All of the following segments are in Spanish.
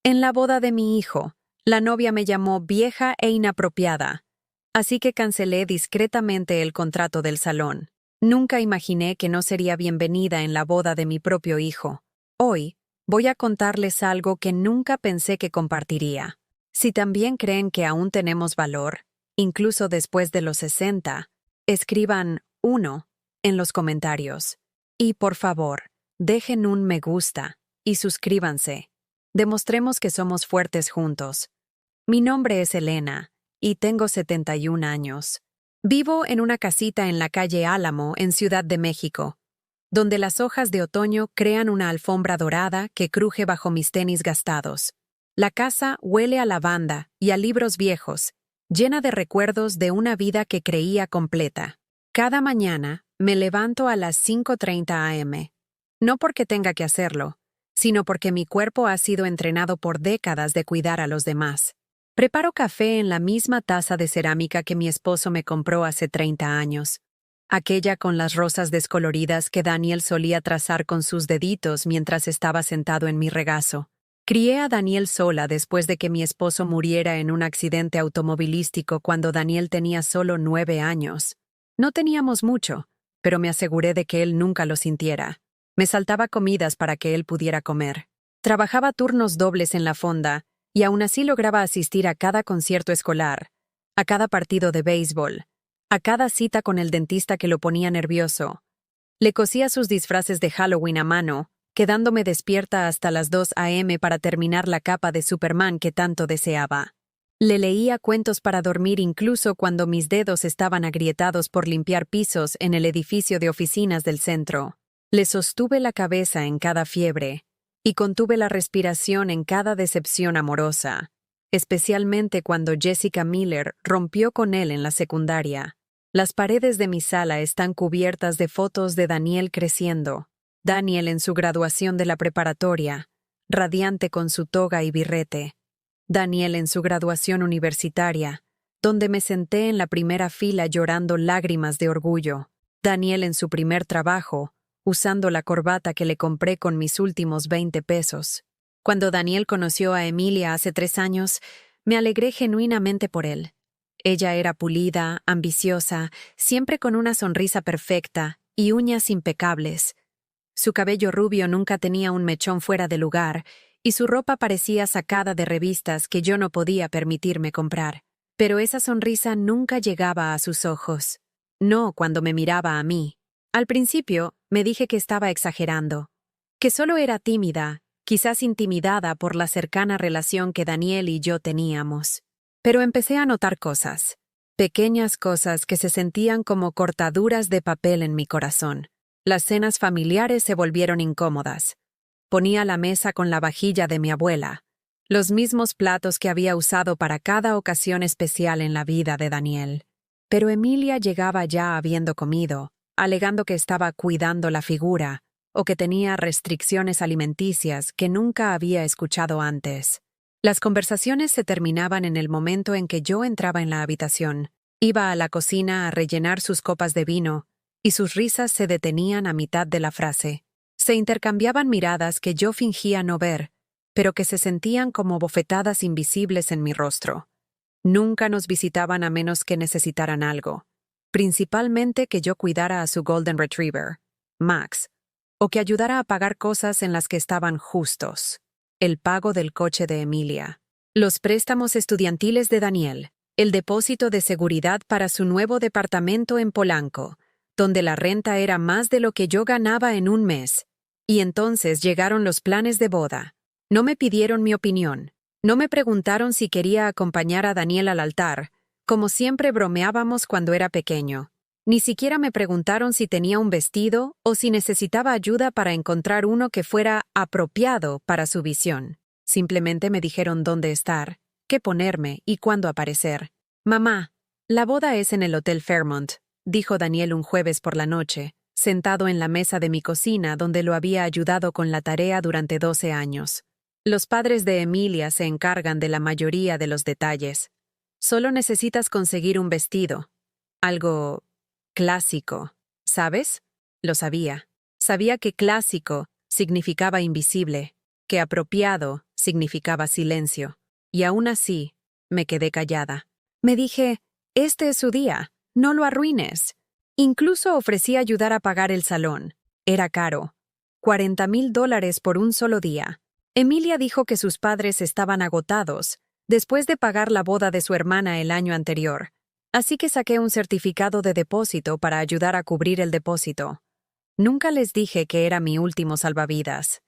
En la boda de mi hijo, la novia me llamó vieja e inapropiada, así que cancelé discretamente el contrato del salón. Nunca imaginé que no sería bienvenida en la boda de mi propio hijo. Hoy, voy a contarles algo que nunca pensé que compartiría. Si también creen que aún tenemos valor, incluso después de los 60, escriban 1 en los comentarios. Y por favor, dejen un me gusta y suscríbanse. Demostremos que somos fuertes juntos. Mi nombre es Elena y tengo 71 años. Vivo en una casita en la calle Álamo, en Ciudad de México, donde las hojas de otoño crean una alfombra dorada que cruje bajo mis tenis gastados. La casa huele a lavanda y a libros viejos, llena de recuerdos de una vida que creía completa. Cada mañana me levanto a las 5:30 a.m., no porque tenga que hacerlo, sino porque mi cuerpo ha sido entrenado por décadas de cuidar a los demás. Preparo café en la misma taza de cerámica que mi esposo me compró hace 30 años, aquella con las rosas descoloridas que Daniel solía trazar con sus deditos mientras estaba sentado en mi regazo. Crié a Daniel sola después de que mi esposo muriera en un accidente automovilístico cuando Daniel tenía solo 9 años. No teníamos mucho, pero me aseguré de que él nunca lo sintiera. Me saltaba comidas para que él pudiera comer. Trabajaba turnos dobles en la fonda y aún así lograba asistir a cada concierto escolar, a cada partido de béisbol, a cada cita con el dentista que lo ponía nervioso. Le cosía sus disfraces de Halloween a mano, quedándome despierta hasta las 2 a.m. para terminar la capa de Superman que tanto deseaba. Le leía cuentos para dormir incluso cuando mis dedos estaban agrietados por limpiar pisos en el edificio de oficinas del centro. Le sostuve la cabeza en cada fiebre y contuve la respiración en cada decepción amorosa, especialmente cuando Jessica Miller rompió con él en la secundaria. Las paredes de mi sala están cubiertas de fotos de Daniel creciendo, Daniel en su graduación de la preparatoria, radiante con su toga y birrete, Daniel en su graduación universitaria, donde me senté en la primera fila llorando lágrimas de orgullo, Daniel en su primer trabajo, usando la corbata que le compré con mis últimos 20 pesos. Cuando Daniel conoció a Emilia hace 3 años, me alegré genuinamente por él. Ella era pulida, ambiciosa, siempre con una sonrisa perfecta y uñas impecables. Su cabello rubio nunca tenía un mechón fuera de lugar, y su ropa parecía sacada de revistas que yo no podía permitirme comprar. Pero esa sonrisa nunca llegaba a sus ojos. No cuando me miraba a mí. Al principio, me dije que estaba exagerando, que solo era tímida, quizás intimidada por la cercana relación que Daniel y yo teníamos. Pero empecé a notar cosas, pequeñas cosas que se sentían como cortaduras de papel en mi corazón. Las cenas familiares se volvieron incómodas. Ponía la mesa con la vajilla de mi abuela, los mismos platos que había usado para cada ocasión especial en la vida de Daniel. Pero Emilia llegaba ya habiendo comido, alegando que estaba cuidando la figura o que tenía restricciones alimenticias que nunca había escuchado antes. Las conversaciones se terminaban en el momento en que yo entraba en la habitación. Iba a la cocina a rellenar sus copas de vino y sus risas se detenían a mitad de la frase. Se intercambiaban miradas que yo fingía no ver, pero que se sentían como bofetadas invisibles en mi rostro. Nunca nos visitaban a menos que necesitaran algo, principalmente que yo cuidara a su Golden Retriever, Max, o que ayudara a pagar cosas en las que estaban justos. El pago del coche de Emilia, los préstamos estudiantiles de Daniel, el depósito de seguridad para su nuevo departamento en Polanco, donde la renta era más de lo que yo ganaba en un mes. Y entonces llegaron los planes de boda. No me pidieron mi opinión. No me preguntaron si quería acompañar a Daniel al altar, como siempre bromeábamos cuando era pequeño. Ni siquiera me preguntaron si tenía un vestido o si necesitaba ayuda para encontrar uno que fuera apropiado para su visión. Simplemente me dijeron dónde estar, qué ponerme y cuándo aparecer. «Mamá, la boda es en el Hotel Fairmont», dijo Daniel un jueves por la noche, sentado en la mesa de mi cocina donde lo había ayudado con la tarea durante 12 años. Los padres de Emilia se encargan de la mayoría de los detalles. Solo necesitas conseguir un vestido. Algo clásico, ¿sabes? Lo sabía. Sabía que clásico significaba invisible. que apropiado significaba silencio, y aún así me quedé callada. Me dije, este es su día, no lo arruines. Incluso ofrecí ayudar a pagar el salón. Era caro. $40,000 por un solo día. Emilia dijo que sus padres estaban agotados, después de pagar la boda de su hermana el año anterior. Así que saqué un certificado de depósito para ayudar a cubrir el depósito. Nunca les dije que era mi último salvavidas.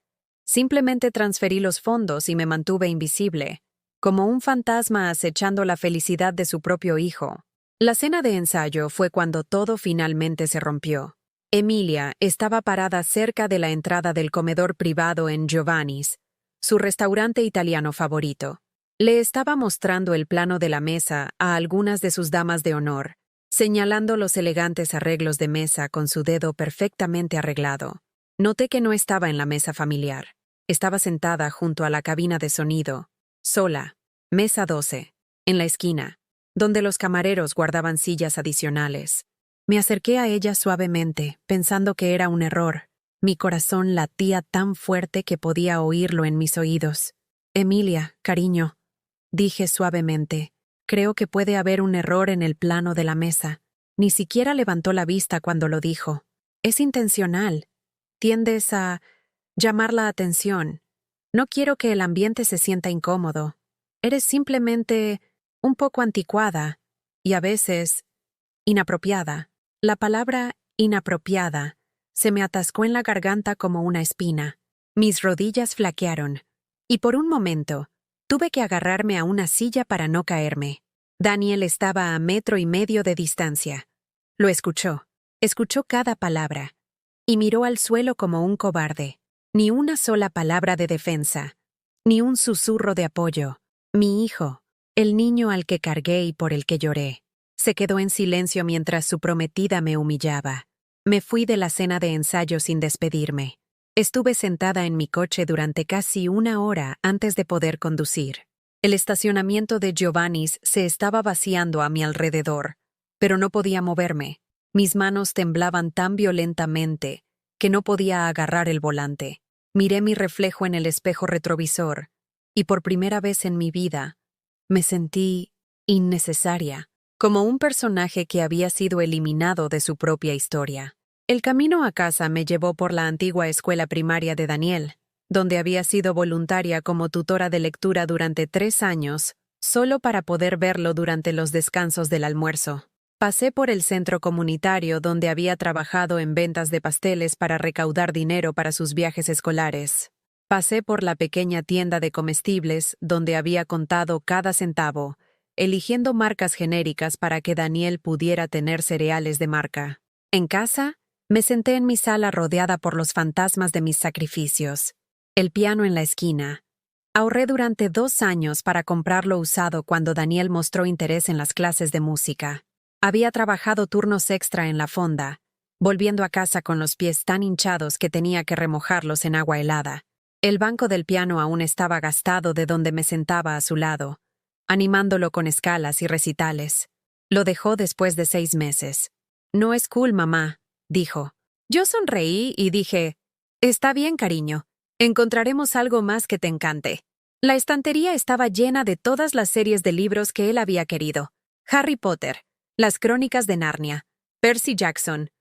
Simplemente transferí los fondos y me mantuve invisible, como un fantasma acechando la felicidad de su propio hijo. La cena de ensayo fue cuando todo finalmente se rompió. Emilia estaba parada cerca de la entrada del comedor privado en Giovanni's, su restaurante italiano favorito. Le estaba mostrando el plano de la mesa a algunas de sus damas de honor, señalando los elegantes arreglos de mesa con su dedo perfectamente arreglado. Noté que no estaba en la mesa familiar. Estaba sentada junto a la cabina de sonido, sola, mesa 12, en la esquina, donde los camareros guardaban sillas adicionales. Me acerqué a ella suavemente, pensando que era un error. Mi corazón latía tan fuerte que podía oírlo en mis oídos. Emilia, cariño, dije suavemente, creo que puede haber un error en el plano de la mesa. Ni siquiera levantó la vista cuando lo dijo. Es intencional. Tiendes a llamar la atención. No quiero que el ambiente se sienta incómodo. Eres simplemente un poco anticuada y a veces inapropiada. La palabra inapropiada se me atascó en la garganta como una espina. Mis rodillas flaquearon y por un momento tuve que agarrarme a una silla para no caerme. Daniel estaba a 1,5 metros de distancia. Lo escuchó cada palabra y miró al suelo como un cobarde. Ni una sola palabra de defensa, ni un susurro de apoyo. Mi hijo, el niño al que cargué y por el que lloré, se quedó en silencio mientras su prometida me humillaba. Me fui de la cena de ensayo sin despedirme. Estuve sentada en mi coche durante casi 1 hora antes de poder conducir. El estacionamiento de Giovanni's se estaba vaciando a mi alrededor, pero no podía moverme. Mis manos temblaban tan violentamente que no podía agarrar el volante. Miré mi reflejo en el espejo retrovisor y por primera vez en mi vida me sentí innecesaria, como un personaje que había sido eliminado de su propia historia. El camino a casa me llevó por la antigua escuela primaria de Daniel, donde había sido voluntaria como tutora de lectura durante 3 años, solo para poder verlo durante los descansos del almuerzo. Pasé por el centro comunitario donde había trabajado en ventas de pasteles para recaudar dinero para sus viajes escolares. Pasé por la pequeña tienda de comestibles donde había contado cada centavo, eligiendo marcas genéricas para que Daniel pudiera tener cereales de marca. En casa, me senté en mi sala rodeada por los fantasmas de mis sacrificios. El piano en la esquina. Ahorré durante 2 años para comprarlo usado cuando Daniel mostró interés en las clases de música. Había trabajado turnos extra en la fonda, volviendo a casa con los pies tan hinchados que tenía que remojarlos en agua helada. El banco del piano aún estaba gastado de donde me sentaba a su lado, animándolo con escalas y recitales. Lo dejó después de 6 meses. No es cool, mamá, dijo. Yo sonreí y dije, está bien, cariño. Encontraremos algo más que te encante. La estantería estaba llena de todas las series de libros que él había querido. Harry Potter, Las Crónicas de Narnia, Percy Jackson.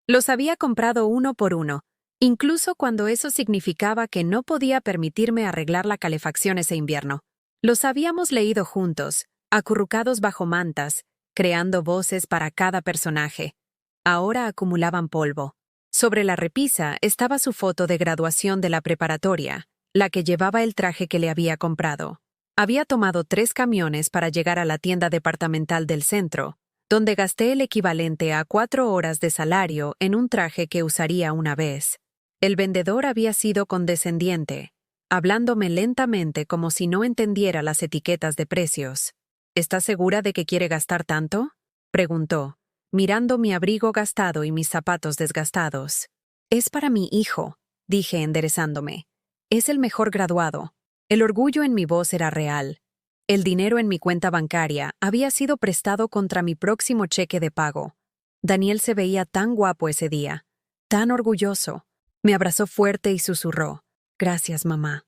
Los había comprado uno por uno, incluso cuando eso significaba que no podía permitirme arreglar la calefacción ese invierno. Los habíamos leído juntos, acurrucados bajo mantas, creando voces para cada personaje. Ahora acumulaban polvo. Sobre la repisa estaba su foto de graduación de la preparatoria, la que llevaba el traje que le había comprado. Había tomado 3 camiones para llegar a la tienda departamental del centro, donde gasté el equivalente a 4 horas de salario en un traje que usaría una vez. El vendedor había sido condescendiente, hablándome lentamente como si no entendiera las etiquetas de precios. ¿Estás segura de que quiere gastar tanto?, preguntó, mirando mi abrigo gastado y mis zapatos desgastados. Es para mi hijo, dije enderezándome. Es el mejor graduado. El orgullo en mi voz era real. El dinero en mi cuenta bancaria había sido prestado contra mi próximo cheque de pago. Daniel se veía tan guapo ese día, tan orgulloso. Me abrazó fuerte y susurró, «Gracias, mamá».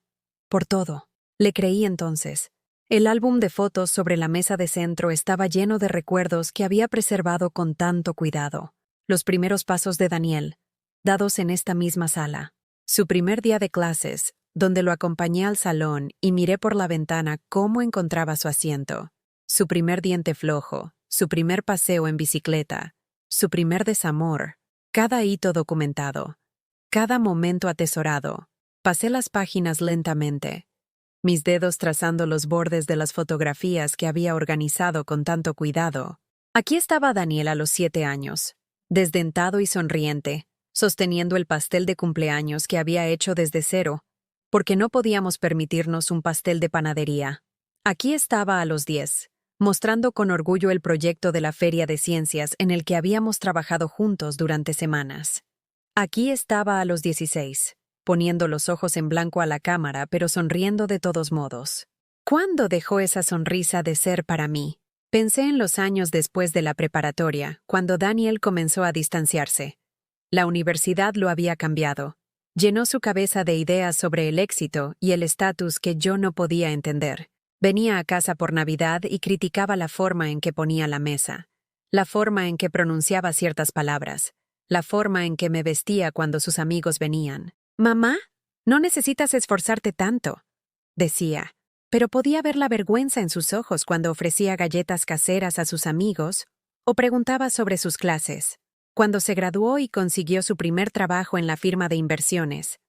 por todo. Le creí entonces. El álbum de fotos sobre la mesa de centro estaba lleno de recuerdos que había preservado con tanto cuidado. Los primeros pasos de Daniel, dados en esta misma sala. Su primer día de clases, donde lo acompañé al salón y miré por la ventana cómo encontraba su asiento. Su primer diente flojo, su primer paseo en bicicleta, su primer desamor. Cada hito documentado, cada momento atesorado. Pasé las páginas lentamente, mis dedos trazando los bordes de las fotografías que había organizado con tanto cuidado. Aquí estaba Daniel a los 7 años, desdentado y sonriente, sosteniendo el pastel de cumpleaños que había hecho desde cero, porque no podíamos permitirnos un pastel de panadería. Aquí estaba a los 10, mostrando con orgullo el proyecto de la Feria de Ciencias en el que habíamos trabajado juntos durante semanas. Aquí estaba a los 16, poniendo los ojos en blanco a la cámara, pero sonriendo de todos modos. ¿Cuándo dejó esa sonrisa de ser para mí? Pensé en los años después de la preparatoria, cuando Daniel comenzó a distanciarse. La universidad lo había cambiado. Llenó su cabeza de ideas sobre el éxito y el estatus que yo no podía entender. Venía a casa por Navidad y criticaba la forma en que ponía la mesa, la forma en que pronunciaba ciertas palabras, la forma en que me vestía cuando sus amigos venían. «Mamá, no necesitas esforzarte tanto», decía, pero podía ver la vergüenza en sus ojos cuando ofrecía galletas caseras a sus amigos o preguntaba sobre sus clases. Cuando se graduó y consiguió su primer trabajo en la firma de inversiones,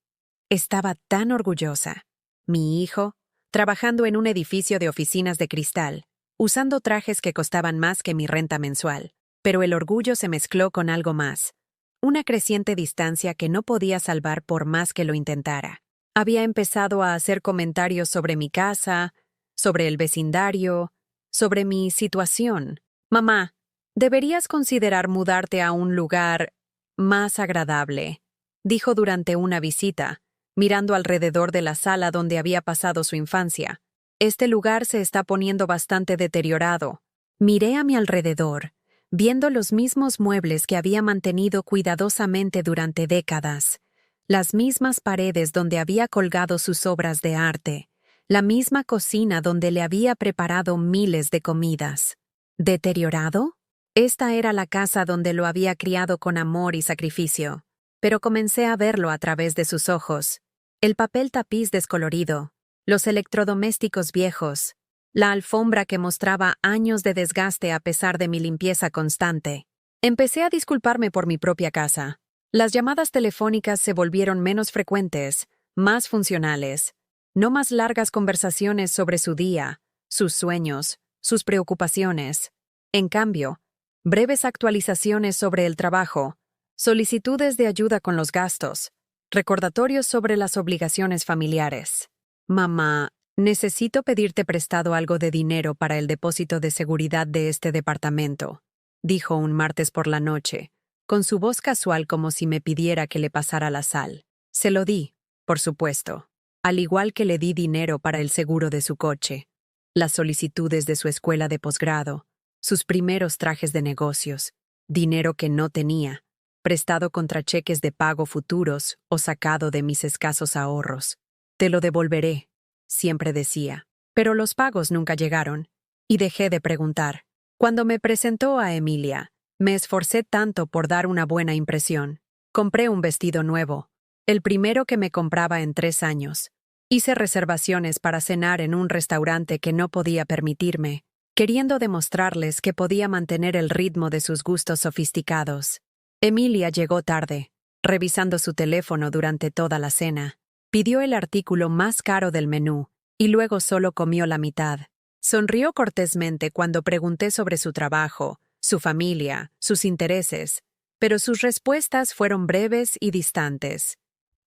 estaba tan orgullosa. Mi hijo, trabajando en un edificio de oficinas de cristal, usando trajes que costaban más que mi renta mensual. Pero el orgullo se mezcló con algo más. Una creciente distancia que no podía salvar por más que lo intentara. Había empezado a hacer comentarios sobre mi casa, sobre el vecindario, sobre mi situación. «Mamá, deberías considerar mudarte a un lugar más agradable», dijo durante una visita, mirando alrededor de la sala donde había pasado su infancia. «Este lugar se está poniendo bastante deteriorado». Miré a mi alrededor, viendo los mismos muebles que había mantenido cuidadosamente durante décadas, las mismas paredes donde había colgado sus obras de arte, la misma cocina donde le había preparado miles de comidas. ¿Deteriorado? Esta era la casa donde lo había criado con amor y sacrificio, pero comencé a verlo a través de sus ojos. El papel tapiz descolorido, los electrodomésticos viejos, la alfombra que mostraba años de desgaste a pesar de mi limpieza constante. Empecé a disculparme por mi propia casa. Las llamadas telefónicas se volvieron menos frecuentes, más funcionales. No más largas conversaciones sobre su día, sus sueños, sus preocupaciones. En cambio, breves actualizaciones sobre el trabajo, solicitudes de ayuda con los gastos, recordatorios sobre las obligaciones familiares. «Mamá, necesito pedirte prestado algo de dinero para el depósito de seguridad de este departamento», dijo un martes por la noche, con su voz casual como si me pidiera que le pasara la sal. Se lo di, por supuesto, al igual que le di dinero para el seguro de su coche, las solicitudes de su escuela de posgrado, sus primeros trajes de negocios, dinero que no tenía, prestado contra cheques de pago futuros o sacado de mis escasos ahorros. «Te lo devolveré», siempre decía. Pero los pagos nunca llegaron, y dejé de preguntar. Cuando me presentó a Emilia, me esforcé tanto por dar una buena impresión. Compré un vestido nuevo, el primero que me compraba en 3 años. Hice reservaciones para cenar en un restaurante que no podía permitirme, queriendo demostrarles que podía mantener el ritmo de sus gustos sofisticados. Emilia llegó tarde, revisando su teléfono durante toda la cena. Pidió el artículo más caro del menú y luego solo comió la mitad. Sonrió cortésmente cuando pregunté sobre su trabajo, su familia, sus intereses, pero sus respuestas fueron breves y distantes.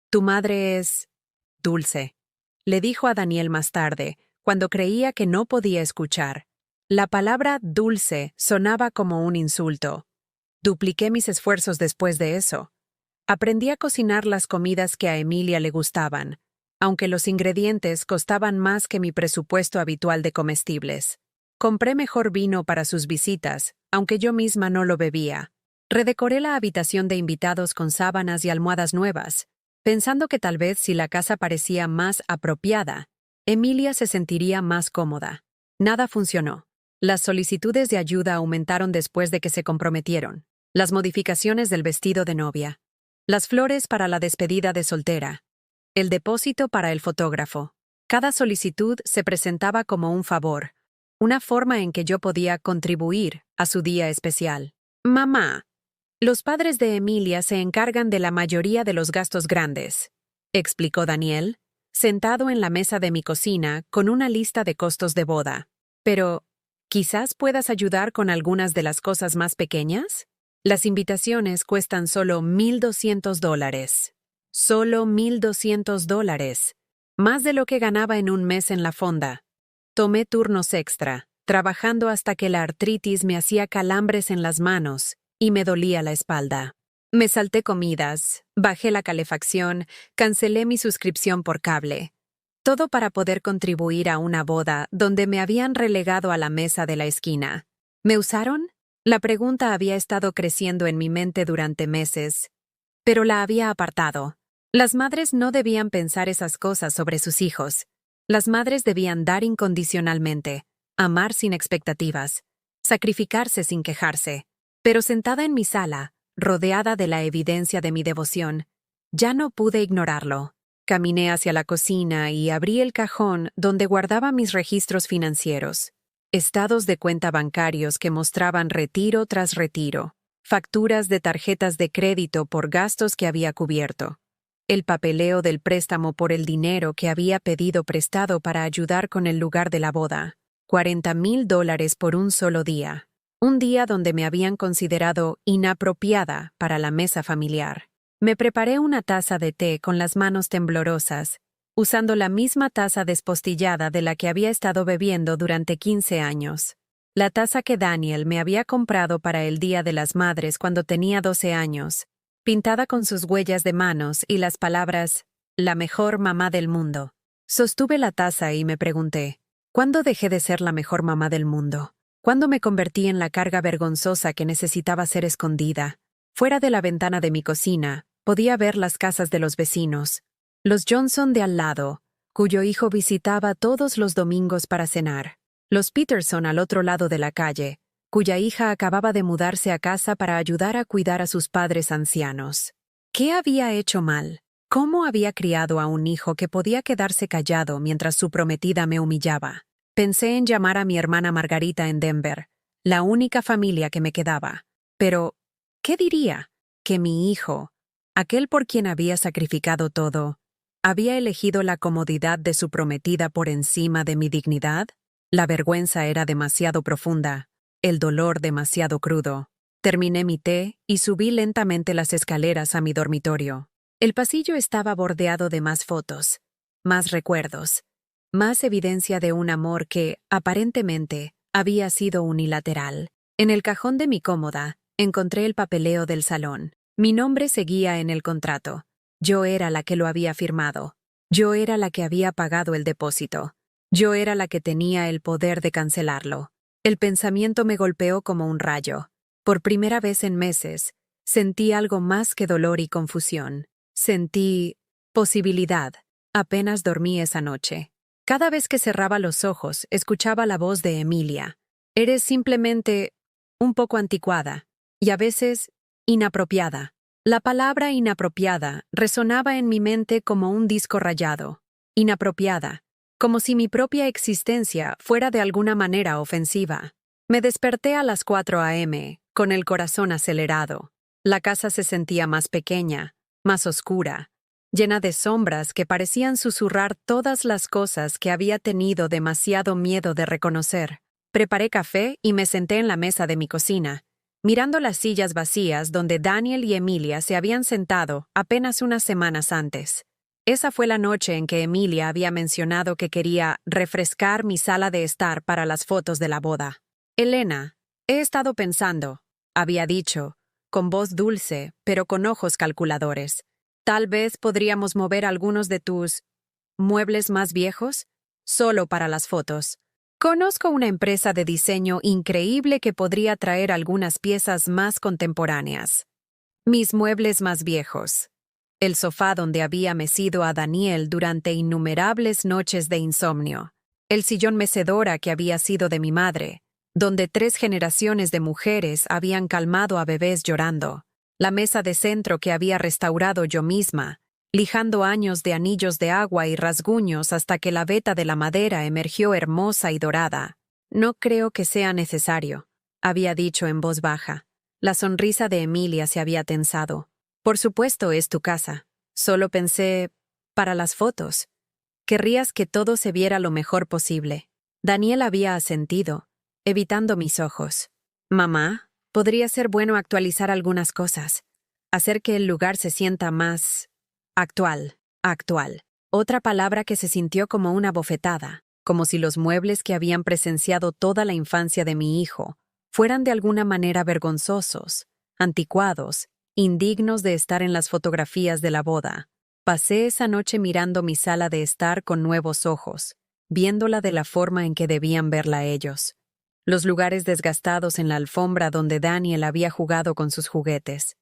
«Tu madre es dulce», le dijo a Daniel más tarde, cuando creía que no podía escuchar. La palabra dulce sonaba como un insulto. Dupliqué mis esfuerzos después de eso. Aprendí a cocinar las comidas que a Emilia le gustaban, aunque los ingredientes costaban más que mi presupuesto habitual de comestibles. Compré mejor vino para sus visitas, aunque yo misma no lo bebía. Redecoré la habitación de invitados con sábanas y almohadas nuevas, pensando que tal vez si la casa parecía más apropiada, Emilia se sentiría más cómoda. Nada funcionó. Las solicitudes de ayuda aumentaron después de que se comprometieron. Las modificaciones del vestido de novia. Las flores para la despedida de soltera. El depósito para el fotógrafo. Cada solicitud se presentaba como un favor, una forma en que yo podía contribuir a su día especial. Mamá, los padres de Emilia se encargan de la mayoría de los gastos grandes, explicó Daniel, sentado en la mesa de mi cocina con una lista de costos de boda. Pero, ¿quizás puedas ayudar con algunas de las cosas más pequeñas? Las invitaciones cuestan solo $1,200. Solo $1,200. Más de lo que ganaba en un mes en la fonda. Tomé turnos extra, trabajando hasta que la artritis me hacía calambres en las manos y me dolía la espalda. Me salté comidas, bajé la calefacción, cancelé mi suscripción por cable. Todo para poder contribuir a una boda donde me habían relegado a la mesa de la esquina. ¿Me usaron? La pregunta había estado creciendo en mi mente durante meses, pero la había apartado. Las madres no debían pensar esas cosas sobre sus hijos. Las madres debían dar incondicionalmente, amar sin expectativas, sacrificarse sin quejarse. Pero sentada en mi sala, rodeada de la evidencia de mi devoción, ya no pude ignorarlo. Caminé hacia la cocina y abrí el cajón donde guardaba mis registros financieros. Estados de cuenta bancarios que mostraban retiro tras retiro, facturas de tarjetas de crédito por gastos que había cubierto, el papeleo del préstamo por el dinero que había pedido prestado para ayudar con el lugar de la boda, $40,000 por un solo día, un día donde me habían considerado inapropiada para la mesa familiar. Me preparé una taza de té con las manos temblorosas, usando la misma taza despostillada de la que había estado bebiendo durante 15 años. La taza que Daniel me había comprado para el Día de las Madres cuando tenía 12 años, pintada con sus huellas de manos y las palabras, «La mejor mamá del mundo». Sostuve la taza y me pregunté, ¿cuándo dejé de ser la mejor mamá del mundo? ¿Cuándo me convertí en la carga vergonzosa que necesitaba ser escondida? Fuera de la ventana de mi cocina, podía ver las casas de los vecinos. Los Johnson de al lado, cuyo hijo visitaba todos los domingos para cenar. Los Peterson al otro lado de la calle, cuya hija acababa de mudarse a casa para ayudar a cuidar a sus padres ancianos. ¿Qué había hecho mal? ¿Cómo había criado a un hijo que podía quedarse callado mientras su prometida me humillaba? Pensé en llamar a mi hermana Margarita en Denver, la única familia que me quedaba. Pero, ¿qué diría? Que mi hijo, aquel por quien había sacrificado todo, ¿había elegido la comodidad de su prometida por encima de mi dignidad? La vergüenza era demasiado profunda, el dolor demasiado crudo. Terminé mi té y subí lentamente las escaleras a mi dormitorio. El pasillo estaba bordeado de más fotos, más recuerdos, más evidencia de un amor que, aparentemente, había sido unilateral. En el cajón de mi cómoda, encontré el papeleo del salón. Mi nombre seguía en el contrato. Yo era la que lo había firmado. Yo era la que había pagado el depósito. Yo era la que tenía el poder de cancelarlo. El pensamiento me golpeó como un rayo. Por primera vez en meses, sentí algo más que dolor y confusión. Sentí posibilidad. Apenas dormí esa noche. Cada vez que cerraba los ojos, escuchaba la voz de Emilia. Eres simplemente un poco anticuada y a veces inapropiada. La palabra inapropiada resonaba en mi mente como un disco rayado. Inapropiada, como si mi propia existencia fuera de alguna manera ofensiva. Me desperté a las 4 a.m., con el corazón acelerado. La casa se sentía más pequeña, más oscura, llena de sombras que parecían susurrar todas las cosas que había tenido demasiado miedo de reconocer. Preparé café y me senté en la mesa de mi cocina, mirando las sillas vacías donde Daniel y Emilia se habían sentado apenas unas semanas antes. Esa fue la noche en que Emilia había mencionado que quería refrescar mi sala de estar para las fotos de la boda. Elena, he estado pensando, había dicho, con voz dulce, pero con ojos calculadores. Tal vez podríamos mover algunos de tus muebles más viejos, solo para las fotos. Conozco una empresa de diseño increíble que podría traer algunas piezas más contemporáneas. Mis muebles más viejos. el sofá donde había mecido a Daniel durante innumerables noches de insomnio, el sillón mecedora que había sido de mi madre, donde 3 generaciones de mujeres habían calmado a bebés llorando, la mesa de centro que había restaurado yo misma, lijando años de anillos de agua y rasguños hasta que la veta de la madera emergió hermosa y dorada. «No creo que sea necesario», había dicho en voz baja. La sonrisa de Emilia se había tensado. «Por supuesto es tu casa. Solo pensé, para las fotos. Querrías que todo se viera lo mejor posible». Daniel había asentido, evitando mis ojos. «Mamá, podría ser bueno actualizar algunas cosas. Hacer que el lugar se sienta más... actual. Otra palabra que se sintió como una bofetada, como si los muebles que habían presenciado toda la infancia de mi hijo fueran de alguna manera vergonzosos, anticuados, indignos de estar en las fotografías de la boda. Pasé esa noche mirando mi sala de estar con nuevos ojos, viéndola de la forma en que debían verla ellos. Los lugares desgastados en la alfombra donde Daniel había jugado con sus juguetes.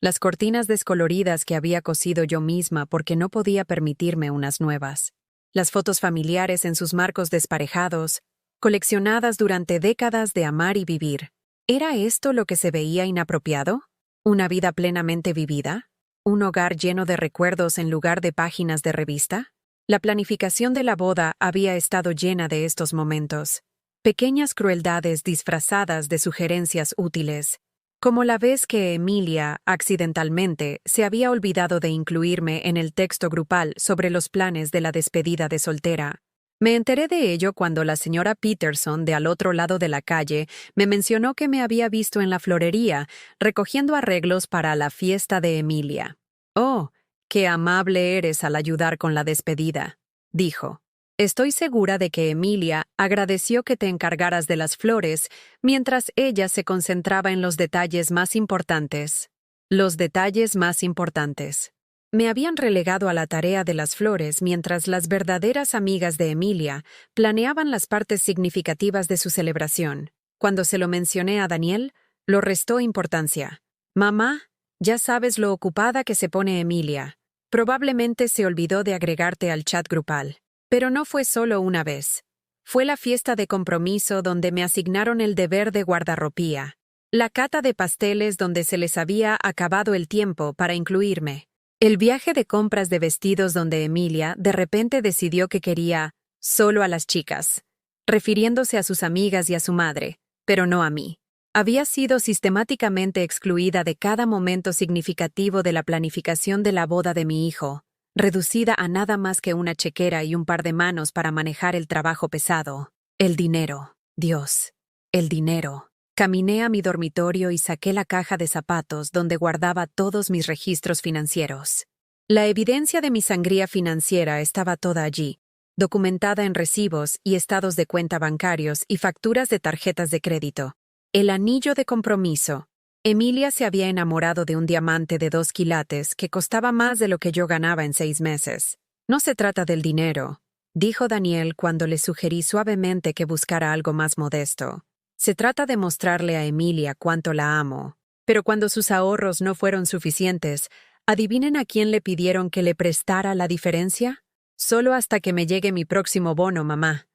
Las cortinas descoloridas que había cosido yo misma porque no podía permitirme unas nuevas. Las fotos familiares en sus marcos desparejados, coleccionadas durante décadas de amar y vivir. ¿Era esto lo que se veía inapropiado? ¿Una vida plenamente vivida? ¿Un hogar lleno de recuerdos en lugar de páginas de revista? La planificación de la boda había estado llena de estos momentos. Pequeñas crueldades disfrazadas de sugerencias útiles, como la vez que Emilia, accidentalmente, se había olvidado de incluirme en el texto grupal sobre los planes de la despedida de soltera. Me enteré de ello cuando la señora Peterson, de al otro lado de la calle, me mencionó que me había visto en la florería, recogiendo arreglos para la fiesta de Emilia. «Oh, qué amable eres al ayudar con la despedida», dijo. «Estoy segura de que Emilia agradeció que te encargaras de las flores mientras ella se concentraba en los detalles más importantes». Los detalles más importantes. Me habían relegado a la tarea de las flores mientras las verdaderas amigas de Emilia planeaban las partes significativas de su celebración. Cuando se lo mencioné a Daniel, lo restó importancia. «Mamá, ya sabes lo ocupada que se pone Emilia. Probablemente se olvidó de agregarte al chat grupal». Pero no fue solo una vez. Fue la fiesta de compromiso donde me asignaron el deber de guardarropía. La cata de pasteles donde se les había acabado el tiempo para incluirme. El viaje de compras de vestidos donde Emilia de repente decidió que quería solo a las chicas, refiriéndose a sus amigas y a su madre, pero no a mí. Había sido sistemáticamente excluida de cada momento significativo de la planificación de la boda de mi hijo, reducida a nada más que una chequera y un par de manos para manejar el trabajo pesado. El dinero. Dios. El dinero. Caminé a mi dormitorio y saqué la caja de zapatos donde guardaba todos mis registros financieros. La evidencia de mi sangría financiera estaba toda allí, documentada en recibos y estados de cuenta bancarios y facturas de tarjetas de crédito. El anillo de compromiso. Emilia se había enamorado de un diamante de 2 quilates que costaba más de lo que yo ganaba en 6 meses. «No se trata del dinero», dijo Daniel cuando le sugerí suavemente que buscara algo más modesto. «Se trata de mostrarle a Emilia cuánto la amo». Pero cuando sus ahorros no fueron suficientes, ¿adivinen a quién le pidieron que le prestara la diferencia? «Solo hasta que me llegue mi próximo bono, mamá.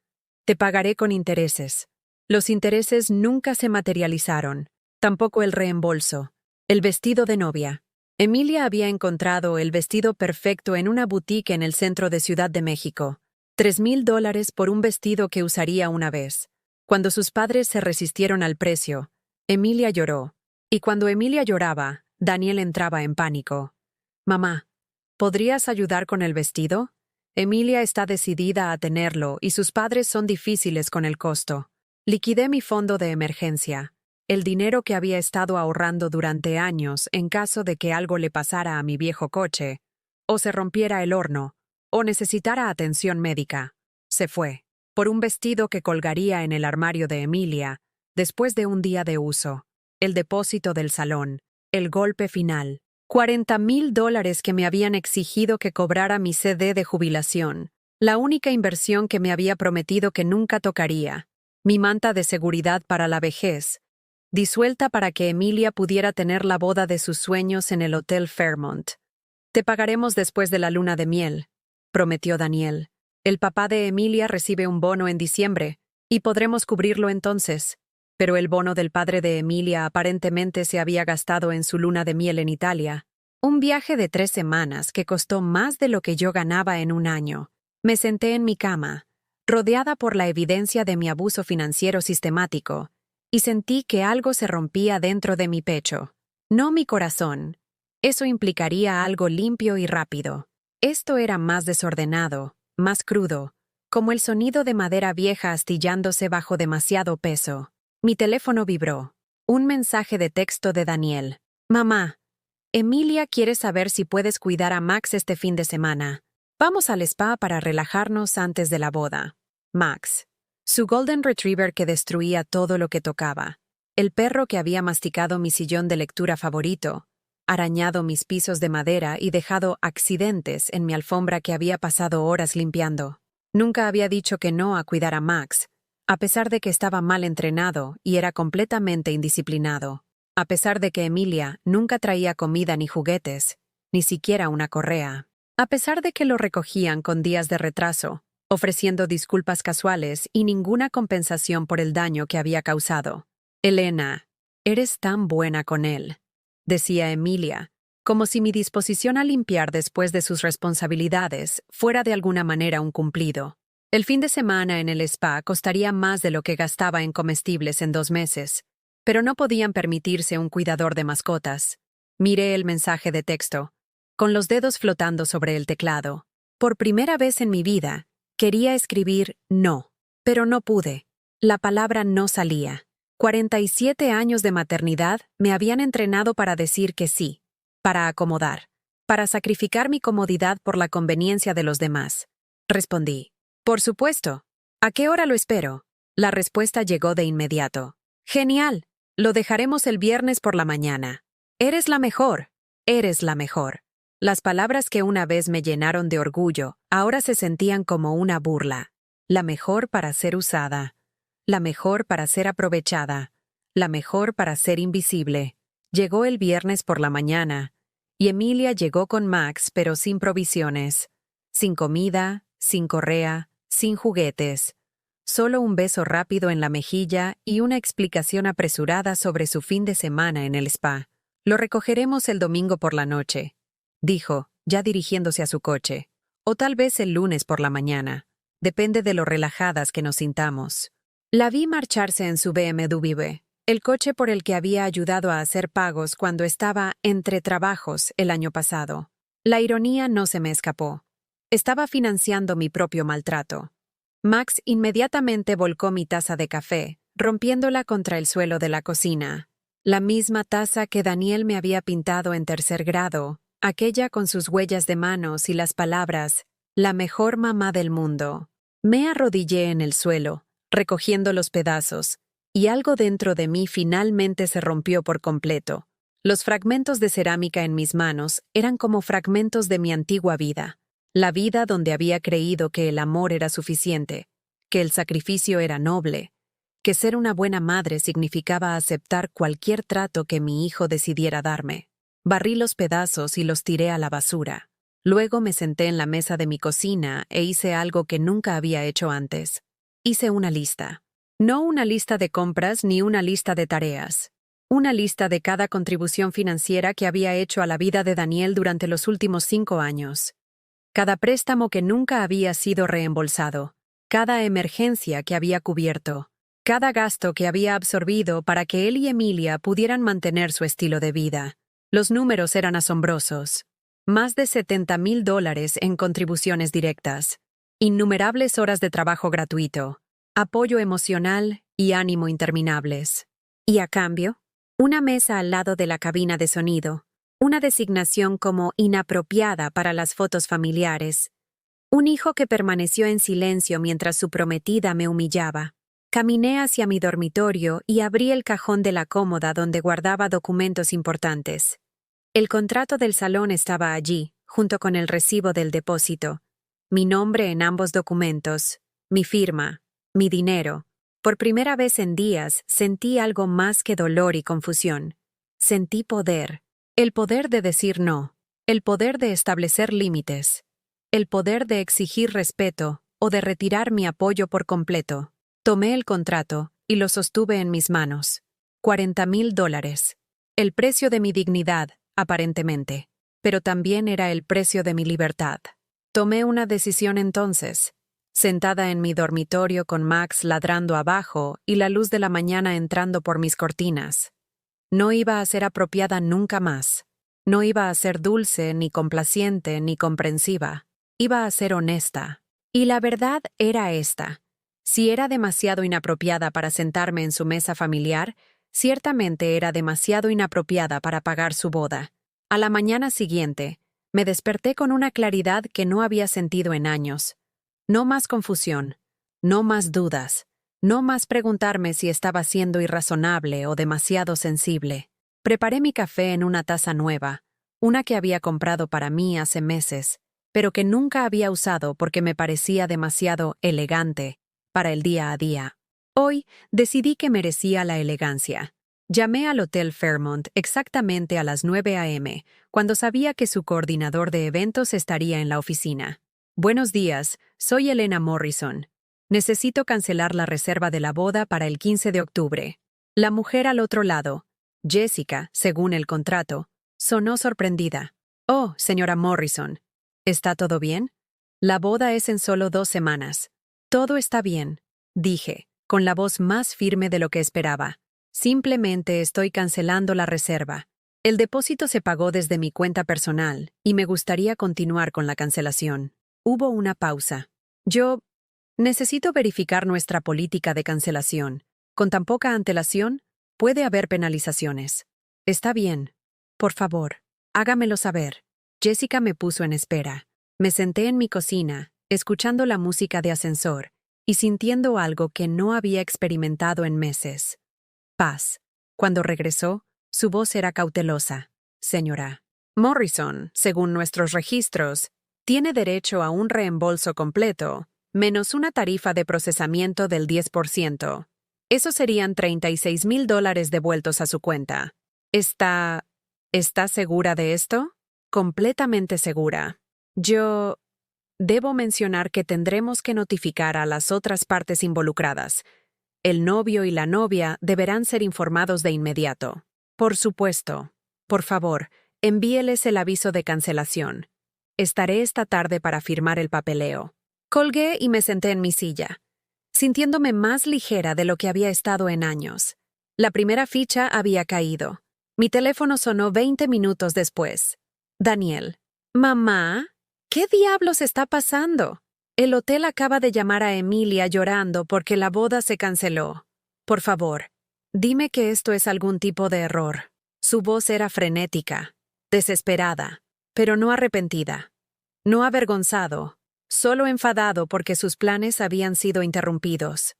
Te pagaré con intereses». Los intereses nunca se materializaron. Tampoco el reembolso. El vestido de novia. Emilia había encontrado el vestido perfecto en una boutique en el centro de Ciudad de México. $3,000 por un vestido que usaría una vez. Cuando sus padres se resistieron al precio, Emilia lloró. Y cuando Emilia lloraba, Daniel entraba en pánico. «Mamá, ¿podrías ayudar con el vestido? Emilia está decidida a tenerlo y sus padres son difíciles con el costo». Liquidé mi fondo de emergencia. El dinero que había estado ahorrando durante años en caso de que algo le pasara a mi viejo coche, o se rompiera el horno, o necesitara atención médica. Se fue, por un vestido que colgaría en el armario de Emilia, después de un día de uso, el depósito del salón, el golpe final, $40,000 que me habían exigido que cobrara mi CD de jubilación, la única inversión que me había prometido que nunca tocaría, mi manta de seguridad para la vejez, disuelta para que Emilia pudiera tener la boda de sus sueños en el Hotel Fairmont. Te pagaremos después de la luna de miel, prometió Daniel. El papá de Emilia recibe un bono en diciembre, y podremos cubrirlo entonces. Pero el bono del padre de Emilia aparentemente se había gastado en su luna de miel en Italia. Un viaje de 3 semanas que costó más de lo que yo ganaba en un año. Me senté en mi cama, rodeada por la evidencia de mi abuso financiero sistemático, y sentí que algo se rompía dentro de mi pecho. No mi corazón. Eso implicaría algo limpio y rápido. Esto era más desordenado, más crudo, como el sonido de madera vieja astillándose bajo demasiado peso. Mi teléfono vibró. Un mensaje de texto de Daniel. Mamá, Emilia quiere saber si puedes cuidar a Max este fin de semana. Vamos al spa para relajarnos antes de la boda. Max. Su Golden Retriever que destruía todo lo que tocaba. El perro que había masticado mi sillón de lectura favorito, arañado mis pisos de madera y dejado accidentes en mi alfombra que había pasado horas limpiando. Nunca había dicho que no a cuidar a Max, a pesar de que estaba mal entrenado y era completamente indisciplinado. A pesar de que Emilia nunca traía comida ni juguetes, ni siquiera una correa. A pesar de que lo recogían con días de retraso, ofreciendo disculpas casuales y ninguna compensación por el daño que había causado. Elena, eres tan buena con él, decía Emilia, como si mi disposición a limpiar después de sus responsabilidades fuera de alguna manera un cumplido. El fin de semana en el spa costaría más de lo que gastaba en comestibles en 2 meses, pero no podían permitirse un cuidador de mascotas. Miré el mensaje de texto, con los dedos flotando sobre el teclado. Por primera vez en mi vida, quería escribir no, pero no pude. La palabra no salía. 47 años de maternidad me habían entrenado para decir que sí, para acomodar, para sacrificar mi comodidad por la conveniencia de los demás. Respondí. Por supuesto. ¿A qué hora lo espero? La respuesta llegó de inmediato. Genial. Lo dejaremos el viernes por la mañana. Eres la mejor. Eres la mejor. Las palabras que una vez me llenaron de orgullo, ahora se sentían como una burla. La mejor para ser usada. La mejor para ser aprovechada. La mejor para ser invisible. Llegó el viernes por la mañana, y Emilia llegó con Max, pero sin provisiones. Sin comida, sin correa, sin juguetes. Solo un beso rápido en la mejilla y una explicación apresurada sobre su fin de semana en el spa. Lo recogeremos el domingo por la noche, dijo, ya dirigiéndose a su coche. O tal vez el lunes por la mañana. Depende de lo relajadas que nos sintamos. La vi marcharse en su BMW, el coche por el que había ayudado a hacer pagos cuando estaba entre trabajos el año pasado. La ironía no se me escapó. Estaba financiando mi propio maltrato. Max inmediatamente volcó mi taza de café, rompiéndola contra el suelo de la cocina. La misma taza que Daniel me había pintado en 3er grado, aquella con sus huellas de manos y las palabras, la mejor mamá del mundo. Me arrodillé en el suelo, recogiendo los pedazos, y algo dentro de mí finalmente se rompió por completo. Los fragmentos de cerámica en mis manos eran como fragmentos de mi antigua vida. La vida donde había creído que el amor era suficiente, que el sacrificio era noble, que ser una buena madre significaba aceptar cualquier trato que mi hijo decidiera darme. Barrí los pedazos y los tiré a la basura. Luego me senté en la mesa de mi cocina e hice algo que nunca había hecho antes. Hice una lista. No una lista de compras ni una lista de tareas. Una lista de cada contribución financiera que había hecho a la vida de Daniel durante los últimos 5 años. Cada préstamo que nunca había sido reembolsado. Cada emergencia que había cubierto. Cada gasto que había absorbido para que él y Emilia pudieran mantener su estilo de vida. Los números eran asombrosos. Más de $70,000 en contribuciones directas. Innumerables horas de trabajo gratuito. Apoyo emocional y ánimo interminables. Y a cambio, una mesa al lado de la cabina de sonido. Una designación como inapropiada para las fotos familiares. Un hijo que permaneció en silencio mientras su prometida me humillaba. Caminé hacia mi dormitorio y abrí el cajón de la cómoda donde guardaba documentos importantes. El contrato del salón estaba allí, junto con el recibo del depósito. Mi nombre en ambos documentos, mi firma, mi dinero. Por primera vez en días sentí algo más que dolor y confusión. Sentí poder. El poder de decir no. El poder de establecer límites. El poder de exigir respeto o de retirar mi apoyo por completo. Tomé el contrato y lo sostuve en mis manos. $40,000. El precio de mi dignidad, aparentemente, pero también era el precio de mi libertad. Tomé una decisión entonces, sentada en mi dormitorio con Max ladrando abajo y la luz de la mañana entrando por mis cortinas. No iba a ser apropiada nunca más. No iba a ser dulce, ni complaciente, ni comprensiva. Iba a ser honesta. Y la verdad era esta. Si era demasiado inapropiada para sentarme en su mesa familiar, ciertamente era demasiado inapropiada para pagar su boda. A la mañana siguiente, me desperté con una claridad que no había sentido en años. No más confusión, no más dudas, no más preguntarme si estaba siendo irrazonable o demasiado sensible. Preparé mi café en una taza nueva, una que había comprado para mí hace meses, pero que nunca había usado porque me parecía demasiado elegante para el día a día. Hoy decidí que merecía la elegancia. Llamé al Hotel Fairmont exactamente a las 9 a.m., cuando sabía que su coordinador de eventos estaría en la oficina. Buenos días, soy Elena Morrison. Necesito cancelar la reserva de la boda para el 15 de octubre. La mujer al otro lado, Jessica, según el contrato, sonó sorprendida. Oh, señora Morrison, ¿está todo bien? La boda es en solo 2 semanas. Todo está bien, dije, con la voz más firme de lo que esperaba. Simplemente estoy cancelando la reserva. El depósito se pagó desde mi cuenta personal y me gustaría continuar con la cancelación. Hubo una pausa. Yo necesito verificar nuestra política de cancelación. Con tan poca antelación, puede haber penalizaciones. Está bien. Por favor, hágamelo saber. Jessica me puso en espera. Me senté en mi cocina, escuchando la música de ascensor y sintiendo algo que no había experimentado en meses. Paz. Cuando regresó, su voz era cautelosa. Señora Morrison, según nuestros registros, tiene derecho a un reembolso completo, menos una tarifa de procesamiento del 10%. Eso serían $36,000 devueltos a su cuenta. ¿Está segura de esto? Completamente segura. Debo mencionar que tendremos que notificar a las otras partes involucradas. El novio y la novia deberán ser informados de inmediato. Por supuesto. Por favor, envíeles el aviso de cancelación. Estaré esta tarde para firmar el papeleo. Colgué y me senté en mi silla, sintiéndome más ligera de lo que había estado en años. La primera ficha había caído. Mi teléfono sonó 20 minutos después. Daniel. Mamá, ¿qué diablos está pasando? El hotel acaba de llamar a Emilia llorando porque la boda se canceló. Por favor, dime que esto es algún tipo de error. Su voz era frenética, desesperada, pero no arrepentida. No avergonzado, solo enfadado porque sus planes habían sido interrumpidos.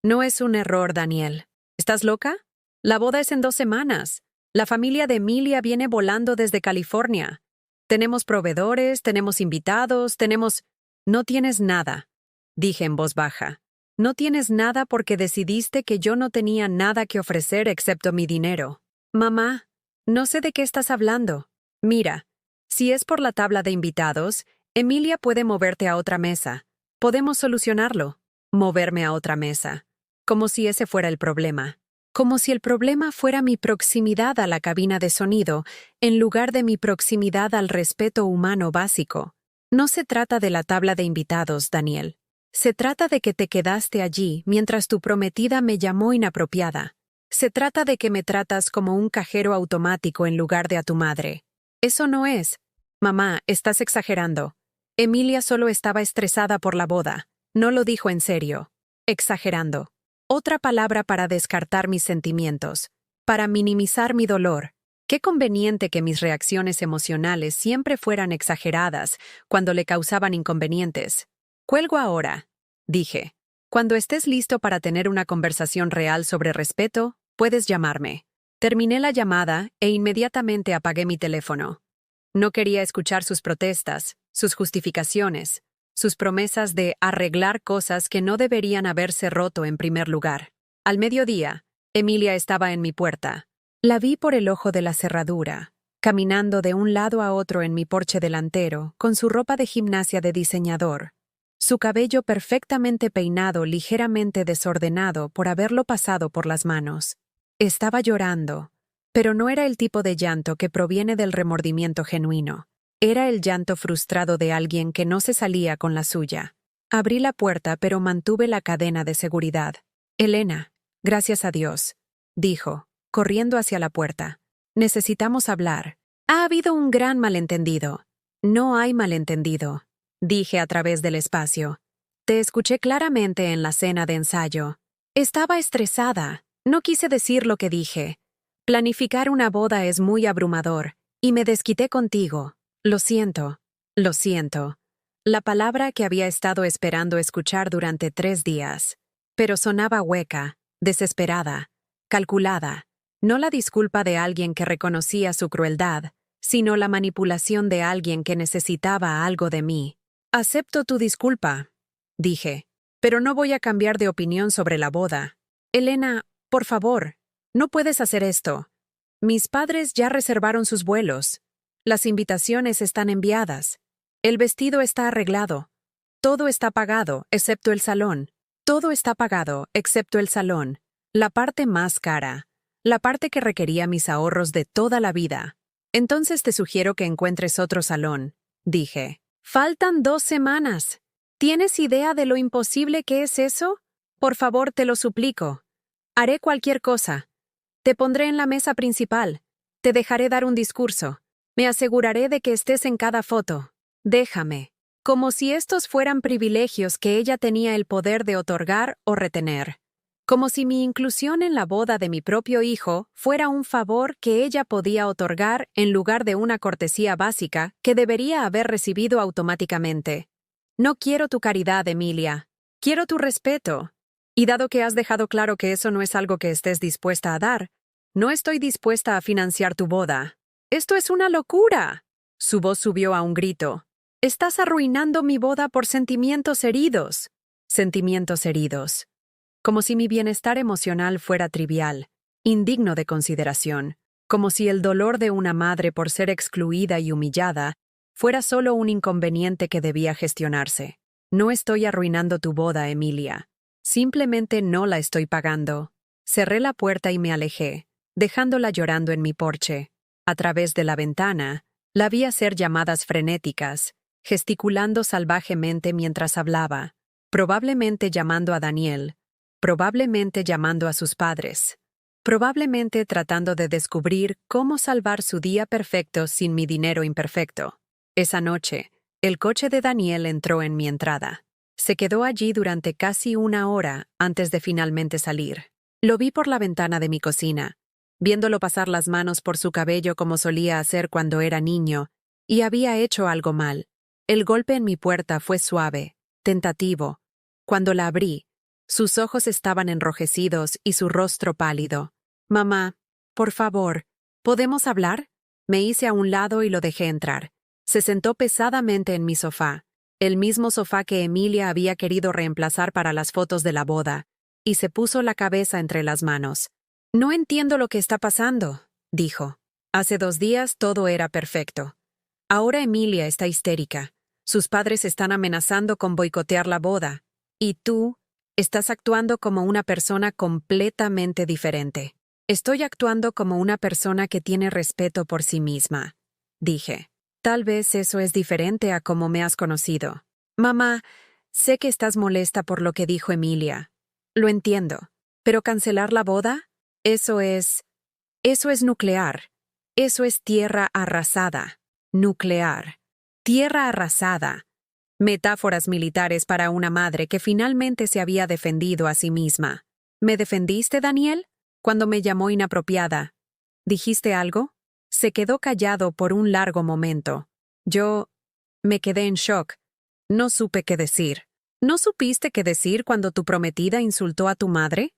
No es un error, Daniel. ¿Estás loca? La boda es en 2 semanas. La familia de Emilia viene volando desde California. Tenemos proveedores, tenemos invitados, tenemos... No tienes nada, dije en voz baja. No tienes nada porque decidiste que yo no tenía nada que ofrecer excepto mi dinero. Mamá, no sé de qué estás hablando. Mira, si es por la tabla de invitados, Emilia puede moverte a otra mesa. Podemos solucionarlo. Moverme a otra mesa. Como si ese fuera el problema. Como si el problema fuera mi proximidad a la cabina de sonido, en lugar de mi proximidad al respeto humano básico. No se trata de la tabla de invitados, Daniel. Se trata de que te quedaste allí mientras tu prometida me llamó inapropiada. Se trata de que me tratas como un cajero automático en lugar de a tu madre. Eso no es. Mamá, estás exagerando. Emilia solo estaba estresada por la boda. No lo dijo en serio. Exagerando. Otra palabra para descartar mis sentimientos, para minimizar mi dolor. Qué conveniente que mis reacciones emocionales siempre fueran exageradas cuando le causaban inconvenientes. Cuelgo ahora, dije. Cuando estés listo para tener una conversación real sobre respeto, puedes llamarme. Terminé la llamada e inmediatamente apagué mi teléfono. No quería escuchar sus protestas, sus justificaciones, sus promesas de arreglar cosas que no deberían haberse roto en primer lugar. Al mediodía, Emilia estaba en mi puerta. La vi por el ojo de la cerradura, caminando de un lado a otro en mi porche delantero, con su ropa de gimnasia de diseñador, su cabello perfectamente peinado, ligeramente desordenado por haberlo pasado por las manos. Estaba llorando, pero no era el tipo de llanto que proviene del remordimiento genuino. Era el llanto frustrado de alguien que no se salía con la suya. Abrí la puerta, pero mantuve la cadena de seguridad. Elena, gracias a Dios, dijo, corriendo hacia la puerta. Necesitamos hablar. Ha habido un gran malentendido. No hay malentendido, dije a través del espacio. Te escuché claramente en la cena de ensayo. Estaba estresada. No quise decir lo que dije. Planificar una boda es muy abrumador, y me desquité contigo. Lo siento. Lo siento. La palabra que había estado esperando escuchar durante 3 días. Pero sonaba hueca, desesperada, calculada. No la disculpa de alguien que reconocía su crueldad, sino la manipulación de alguien que necesitaba algo de mí. Acepto tu disculpa, dije, pero no voy a cambiar de opinión sobre la boda. Elena, por favor, no puedes hacer esto. Mis padres ya reservaron sus vuelos. Las invitaciones están enviadas. El vestido está arreglado. Todo está pagado, excepto el salón. Todo está pagado, excepto el salón. La parte más cara. La parte que requería mis ahorros de toda la vida. Entonces te sugiero que encuentres otro salón, dije. Faltan 2 semanas. ¿Tienes idea de lo imposible que es eso? Por favor, te lo suplico. Haré cualquier cosa. Te pondré en la mesa principal. Te dejaré dar un discurso. Me aseguraré de que estés en cada foto. Déjame. Como si estos fueran privilegios que ella tenía el poder de otorgar o retener. Como si mi inclusión en la boda de mi propio hijo fuera un favor que ella podía otorgar en lugar de una cortesía básica que debería haber recibido automáticamente. No quiero tu caridad, Emilia. Quiero tu respeto. Y dado que has dejado claro que eso no es algo que estés dispuesta a dar, no estoy dispuesta a financiar tu boda. ¡Esto es una locura! Su voz subió a un grito. Estás arruinando mi boda por sentimientos heridos. Sentimientos heridos. Como si mi bienestar emocional fuera trivial, indigno de consideración, como si el dolor de una madre por ser excluida y humillada fuera solo un inconveniente que debía gestionarse. No estoy arruinando tu boda, Emilia. Simplemente no la estoy pagando. Cerré la puerta y me alejé, dejándola llorando en mi porche. A través de la ventana, la vi hacer llamadas frenéticas, gesticulando salvajemente mientras hablaba, probablemente llamando a Daniel, probablemente llamando a sus padres, probablemente tratando de descubrir cómo salvar su día perfecto sin mi dinero imperfecto. Esa noche, el coche de Daniel entró en mi entrada. Se quedó allí durante casi 1 hora antes de finalmente salir. Lo vi por la ventana de mi cocina, viéndolo pasar las manos por su cabello como solía hacer cuando era niño, y había hecho algo mal. El golpe en mi puerta fue suave, tentativo. Cuando la abrí, sus ojos estaban enrojecidos y su rostro pálido. «Mamá, por favor, ¿podemos hablar?» Me hice a un lado y lo dejé entrar. Se sentó pesadamente en mi sofá, el mismo sofá que Emilia había querido reemplazar para las fotos de la boda, y se puso la cabeza entre las manos. «No entiendo lo que está pasando», dijo. Hace 2 días todo era perfecto. Ahora Emilia está histérica. Sus padres están amenazando con boicotear la boda. Y tú estás actuando como una persona completamente diferente. Estoy actuando como una persona que tiene respeto por sí misma, dije. Tal vez eso es diferente a cómo me has conocido. Mamá, sé que estás molesta por lo que dijo Emilia. Lo entiendo. ¿Pero cancelar la boda? Eso es nuclear. Eso es tierra arrasada. Nuclear. Tierra arrasada. Metáforas militares para una madre que finalmente se había defendido a sí misma. ¿Me defendiste, Daniel? Cuando me llamó inapropiada. ¿Dijiste algo? Se quedó callado por un largo momento. Yo me quedé en shock. No supe qué decir. ¿No supiste qué decir cuando tu prometida insultó a tu madre?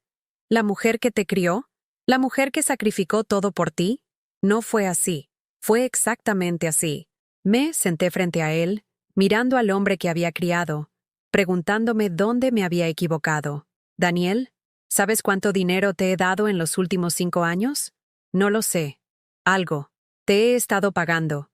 ¿La mujer que te crió? ¿La mujer que sacrificó todo por ti? No fue así. Fue exactamente así. Me senté frente a él, mirando al hombre que había criado, preguntándome dónde me había equivocado. Daniel, ¿sabes cuánto dinero te he dado en los últimos 5 años? No lo sé. Algo. Te he estado pagando.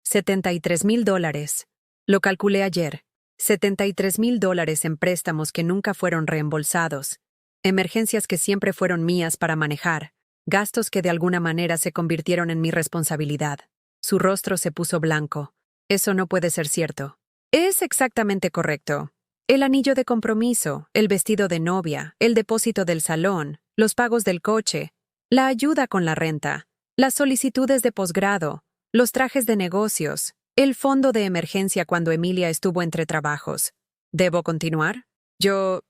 $73,000. Lo calculé ayer. $73,000 en préstamos que nunca fueron reembolsados. Emergencias que siempre fueron mías para manejar. Gastos que de alguna manera se convirtieron en mi responsabilidad. Su rostro se puso blanco. Eso no puede ser cierto. Es exactamente correcto. El anillo de compromiso, el vestido de novia, el depósito del salón, los pagos del coche, la ayuda con la renta, las solicitudes de posgrado, los trajes de negocios, el fondo de emergencia cuando Emilia estuvo entre trabajos. ¿Debo continuar? Yo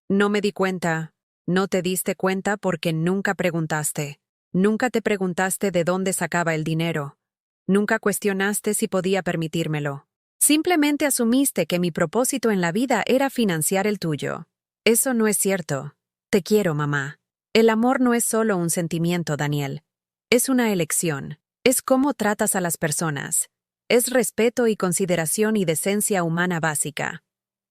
no me di cuenta. No te diste cuenta porque nunca preguntaste. Nunca te preguntaste de dónde sacaba el dinero. Nunca cuestionaste si podía permitírmelo. Simplemente asumiste que mi propósito en la vida era financiar el tuyo. Eso no es cierto. Te quiero, mamá. El amor no es solo un sentimiento, Daniel. Es una elección. Es cómo tratas a las personas. Es respeto y consideración y decencia humana básica.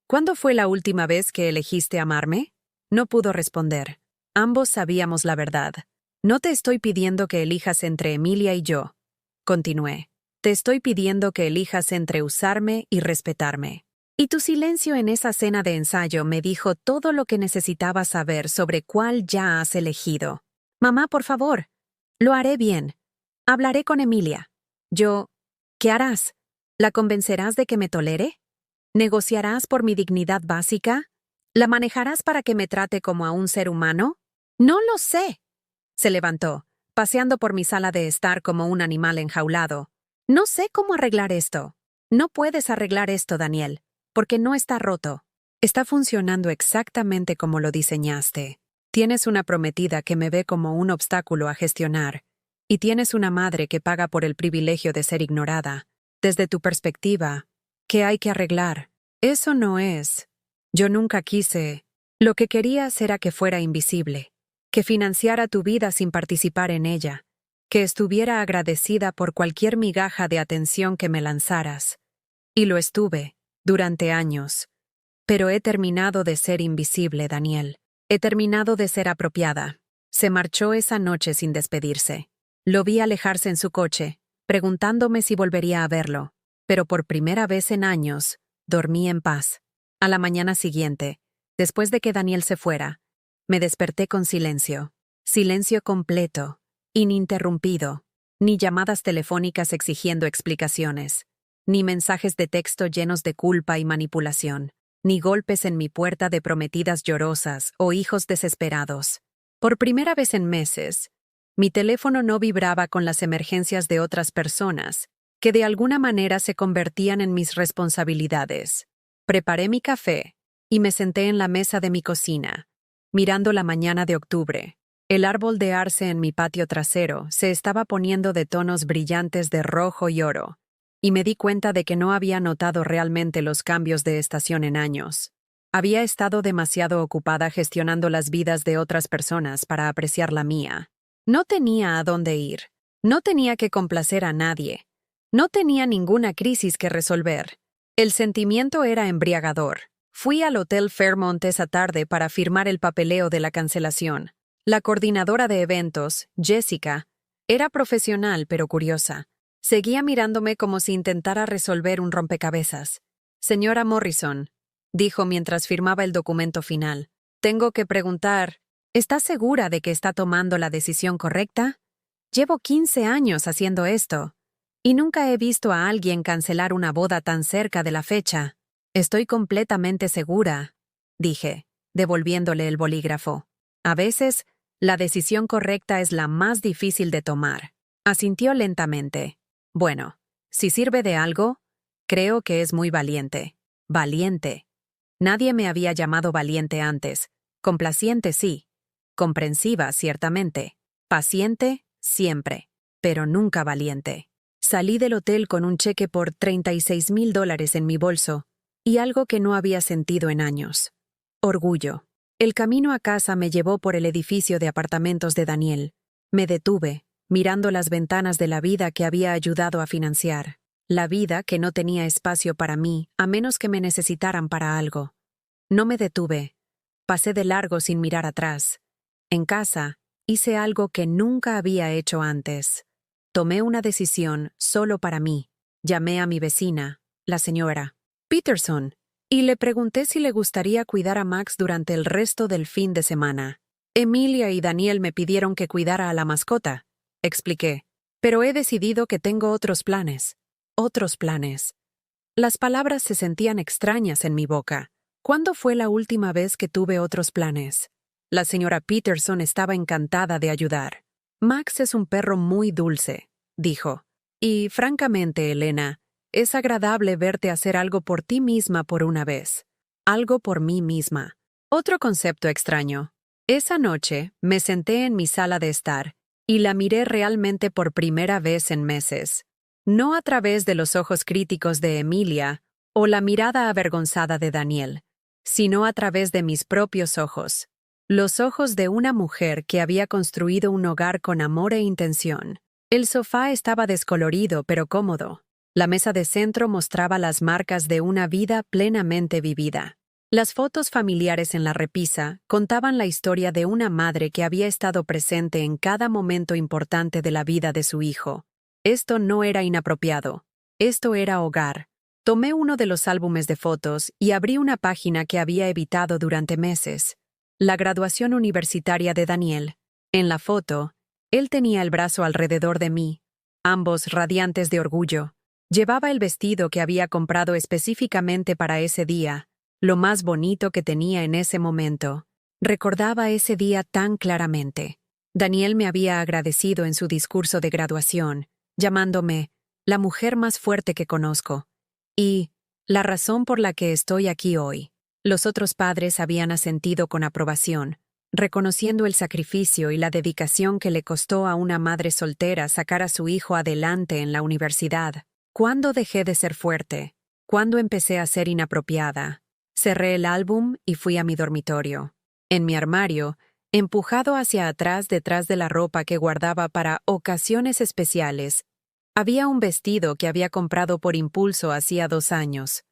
¿Cuándo fue la última vez que elegiste amarme? No pudo responder. Ambos sabíamos la verdad. No te estoy pidiendo que elijas entre Emilia y yo. Continué. Te estoy pidiendo que elijas entre usarme y respetarme. Y tu silencio en esa cena de ensayo me dijo todo lo que necesitaba saber sobre cuál ya has elegido. Mamá, por favor. Lo haré bien. Hablaré con Emilia. ¿Qué harás? ¿La convencerás de que me tolere? ¿Negociarás por mi dignidad básica? ¿La manejarás para que me trate como a un ser humano? No lo sé. Se levantó, paseando por mi sala de estar como un animal enjaulado. No sé cómo arreglar esto. No puedes arreglar esto, Daniel, porque no está roto. Está funcionando exactamente como lo diseñaste. Tienes una prometida que me ve como un obstáculo a gestionar, y tienes una madre que paga por el privilegio de ser ignorada. Desde tu perspectiva, ¿qué hay que arreglar? Eso no es. Yo nunca quise. Lo que querías era que fuera invisible, que financiara tu vida sin participar en ella, que estuviera agradecida por cualquier migaja de atención que me lanzaras. Y lo estuve, durante años. Pero he terminado de ser invisible, Daniel. He terminado de ser apropiada. Se marchó esa noche sin despedirse. Lo vi alejarse en su coche, preguntándome si volvería a verlo. Pero por primera vez en años, dormí en paz. A la mañana siguiente, después de que Daniel se fuera, me desperté con silencio. Silencio completo, ininterrumpido. Ni llamadas telefónicas exigiendo explicaciones. Ni mensajes de texto llenos de culpa y manipulación. Ni golpes en mi puerta de prometidas llorosas o hijos desesperados. Por primera vez en meses, mi teléfono no vibraba con las emergencias de otras personas, que de alguna manera se convertían en mis responsabilidades. Preparé mi café y me senté en la mesa de mi cocina, mirando la mañana de octubre. El árbol de arce en mi patio trasero se estaba poniendo de tonos brillantes de rojo y oro, y me di cuenta de que no había notado realmente los cambios de estación en años. Había estado demasiado ocupada gestionando las vidas de otras personas para apreciar la mía. No tenía a dónde ir. No tenía que complacer a nadie. No tenía ninguna crisis que resolver. El sentimiento era embriagador. Fui al Hotel Fairmont esa tarde para firmar el papeleo de la cancelación. La coordinadora de eventos, Jessica, era profesional pero curiosa. Seguía mirándome como si intentara resolver un rompecabezas. Señora Morrison, dijo mientras firmaba el documento final, tengo que preguntar, ¿está segura de que está tomando la decisión correcta? Llevo 15 años haciendo esto, y nunca he visto a alguien cancelar una boda tan cerca de la fecha. Estoy completamente segura, dije, devolviéndole el bolígrafo. A veces, la decisión correcta es la más difícil de tomar. Asintió lentamente. Bueno, si sirve de algo, creo que es muy valiente. Valiente. Nadie me había llamado valiente antes. Complaciente, sí. Comprensiva, ciertamente. Paciente, siempre. Pero nunca valiente. Salí del hotel con un cheque por $36,000 en mi bolso y algo que no había sentido en años. Orgullo. El camino a casa me llevó por el edificio de apartamentos de Daniel. Me detuve, mirando las ventanas de la vida que había ayudado a financiar. La vida que no tenía espacio para mí, a menos que me necesitaran para algo. No me detuve. Pasé de largo sin mirar atrás. En casa, hice algo que nunca había hecho antes. Tomé una decisión solo para mí. Llamé a mi vecina, la señora Peterson, y le pregunté si le gustaría cuidar a Max durante el resto del fin de semana. Emilia y Daniel me pidieron que cuidara a la mascota, expliqué, pero he decidido que tengo otros planes. Otros planes. Las palabras se sentían extrañas en mi boca. ¿Cuándo fue la última vez que tuve otros planes? La señora Peterson estaba encantada de ayudar. Max es un perro muy dulce, dijo. Y, francamente, Elena, es agradable verte hacer algo por ti misma por una vez. Algo por mí misma. Otro concepto extraño. Esa noche me senté en mi sala de estar y la miré realmente por primera vez en meses. No a través de los ojos críticos de Emilia o la mirada avergonzada de Daniel, sino a través de mis propios ojos. Los ojos de una mujer que había construido un hogar con amor e intención. El sofá estaba descolorido pero cómodo. La mesa de centro mostraba las marcas de una vida plenamente vivida. Las fotos familiares en la repisa contaban la historia de una madre que había estado presente en cada momento importante de la vida de su hijo. Esto no era inapropiado. Esto era hogar. Tomé uno de los álbumes de fotos y abrí una página que había evitado durante meses. La graduación universitaria de Daniel. En la foto, él tenía el brazo alrededor de mí, ambos radiantes de orgullo. Llevaba el vestido que había comprado específicamente para ese día, lo más bonito que tenía en ese momento. Recordaba ese día tan claramente. Daniel me había agradecido en su discurso de graduación, llamándome la mujer más fuerte que conozco, y la razón por la que estoy aquí hoy. Los otros padres habían asentido con aprobación, reconociendo el sacrificio y la dedicación que le costó a una madre soltera sacar a su hijo adelante en la universidad. ¿Cuándo dejé de ser fuerte? ¿Cuándo empecé a ser inapropiada? Cerré el álbum y fui a mi dormitorio. En mi armario, empujado hacia atrás detrás de la ropa que guardaba para ocasiones especiales, había un vestido que había comprado por impulso hacía 2 años.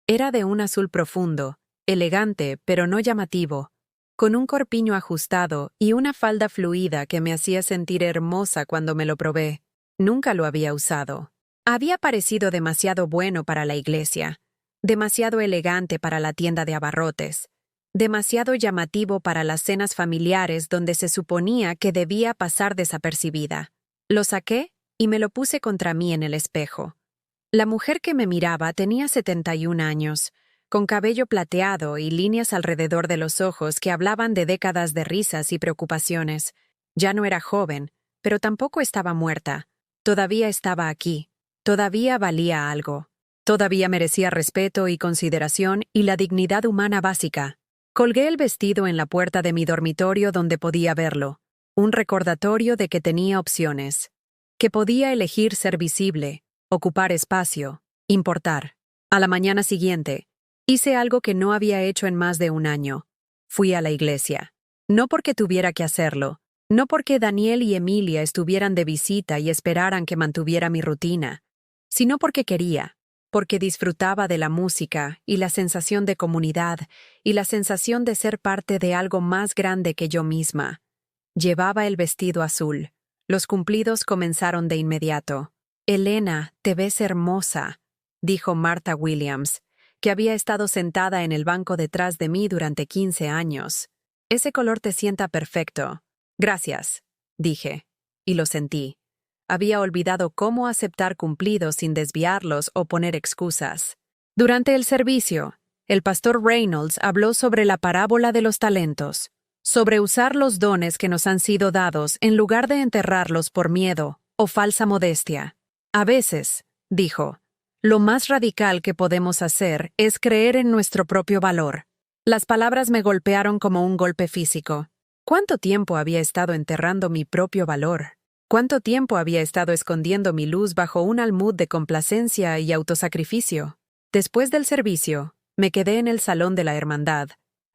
Era de un azul profundo, elegante pero no llamativo, con un corpiño ajustado y una falda fluida que me hacía sentir hermosa cuando me lo probé. Nunca lo había usado. Había parecido demasiado bueno para la iglesia, demasiado elegante para la tienda de abarrotes, demasiado llamativo para las cenas familiares donde se suponía que debía pasar desapercibida. Lo saqué y me lo puse contra mí en el espejo. La mujer que me miraba tenía 71 años, con cabello plateado y líneas alrededor de los ojos que hablaban de décadas de risas y preocupaciones. Ya no era joven, pero tampoco estaba muerta. Todavía estaba aquí. Todavía valía algo. Todavía merecía respeto y consideración y la dignidad humana básica. Colgué el vestido en la puerta de mi dormitorio donde podía verlo. Un recordatorio de que tenía opciones. Que podía elegir ser visible, ocupar espacio, importar. A la mañana siguiente, hice algo que no había hecho en más de 1 año. Fui a la iglesia. No porque tuviera que hacerlo, no porque Daniel y Emilia estuvieran de visita y esperaran que mantuviera mi rutina, sino porque quería, porque disfrutaba de la música y la sensación de comunidad y la sensación de ser parte de algo más grande que yo misma. Llevaba el vestido azul. Los cumplidos comenzaron de inmediato. «Elena, te ves hermosa», dijo Martha Williams, que había estado sentada en el banco detrás de mí durante 15 años. «Ese color te sienta perfecto». «Gracias», dije, y lo sentí. Había olvidado cómo aceptar cumplidos sin desviarlos o poner excusas. Durante el servicio, el pastor Reynolds habló sobre la parábola de los talentos, sobre usar los dones que nos han sido dados en lugar de enterrarlos por miedo o falsa modestia. A veces, dijo, lo más radical que podemos hacer es creer en nuestro propio valor. Las palabras me golpearon como un golpe físico. ¿Cuánto tiempo había estado enterrando mi propio valor? ¿Cuánto tiempo había estado escondiendo mi luz bajo un almud de complacencia y autosacrificio? Después del servicio, me quedé en el salón de la hermandad,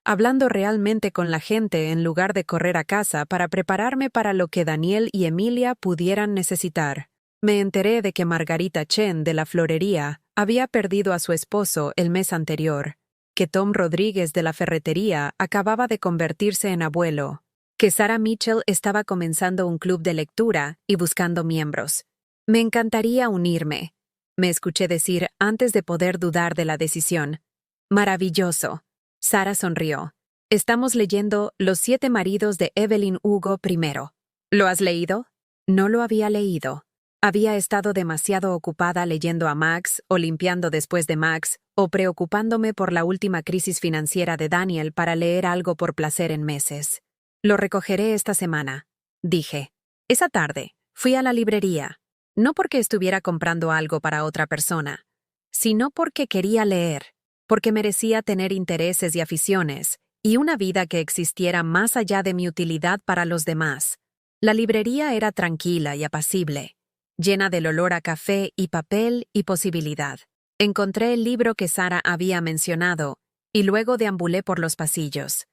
hablando realmente con la gente en lugar de correr a casa para prepararme para lo que Daniel y Emilia pudieran necesitar. Me enteré de que Margarita Chen de la florería había perdido a su esposo el mes anterior, que Tom Rodríguez de la ferretería acababa de convertirse en abuelo, que Sarah Mitchell estaba comenzando un club de lectura y buscando miembros, Me encantaría unirme, me escuché decir antes de poder dudar de la decisión. Maravilloso. Sara sonrió. Estamos leyendo Los 7 maridos de Evelyn Hugo primero. ¿Lo has leído? No lo había leído. Había estado demasiado ocupada leyendo a Max, o limpiando después de Max, o preocupándome por la última crisis financiera de Daniel para leer algo por placer en meses. Lo recogeré esta semana, dije. Esa tarde, fui a la librería. No porque estuviera comprando algo para otra persona, sino porque quería leer, porque merecía tener intereses y aficiones, y una vida que existiera más allá de mi utilidad para los demás. La librería era tranquila y apacible, llena del olor a café y papel y posibilidad. Encontré el libro que Sara había mencionado, y luego deambulé por los pasillos,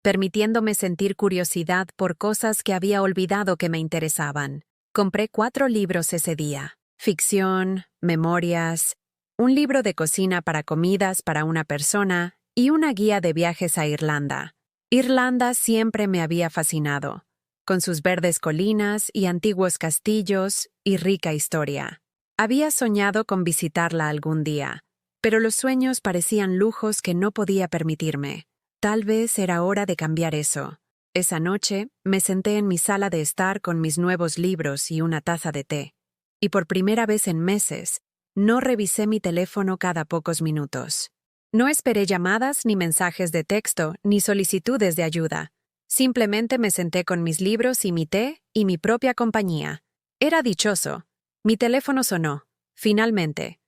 permitiéndome sentir curiosidad por cosas que había olvidado que me interesaban. Compré 4 libros ese día: ficción, memorias, un libro de cocina para comidas para una persona y una guía de viajes a Irlanda. Irlanda siempre me había fascinado, con sus verdes colinas y antiguos castillos y rica historia. Había soñado con visitarla algún día, pero los sueños parecían lujos que no podía permitirme. Tal vez era hora de cambiar eso. Esa noche, me senté en mi sala de estar con mis nuevos libros y una taza de té. Y por primera vez en meses, no revisé mi teléfono cada pocos minutos. No esperé llamadas, ni mensajes de texto, ni solicitudes de ayuda. Simplemente me senté con mis libros y mi té y mi propia compañía. Era dichoso. Mi teléfono sonó. Finalmente.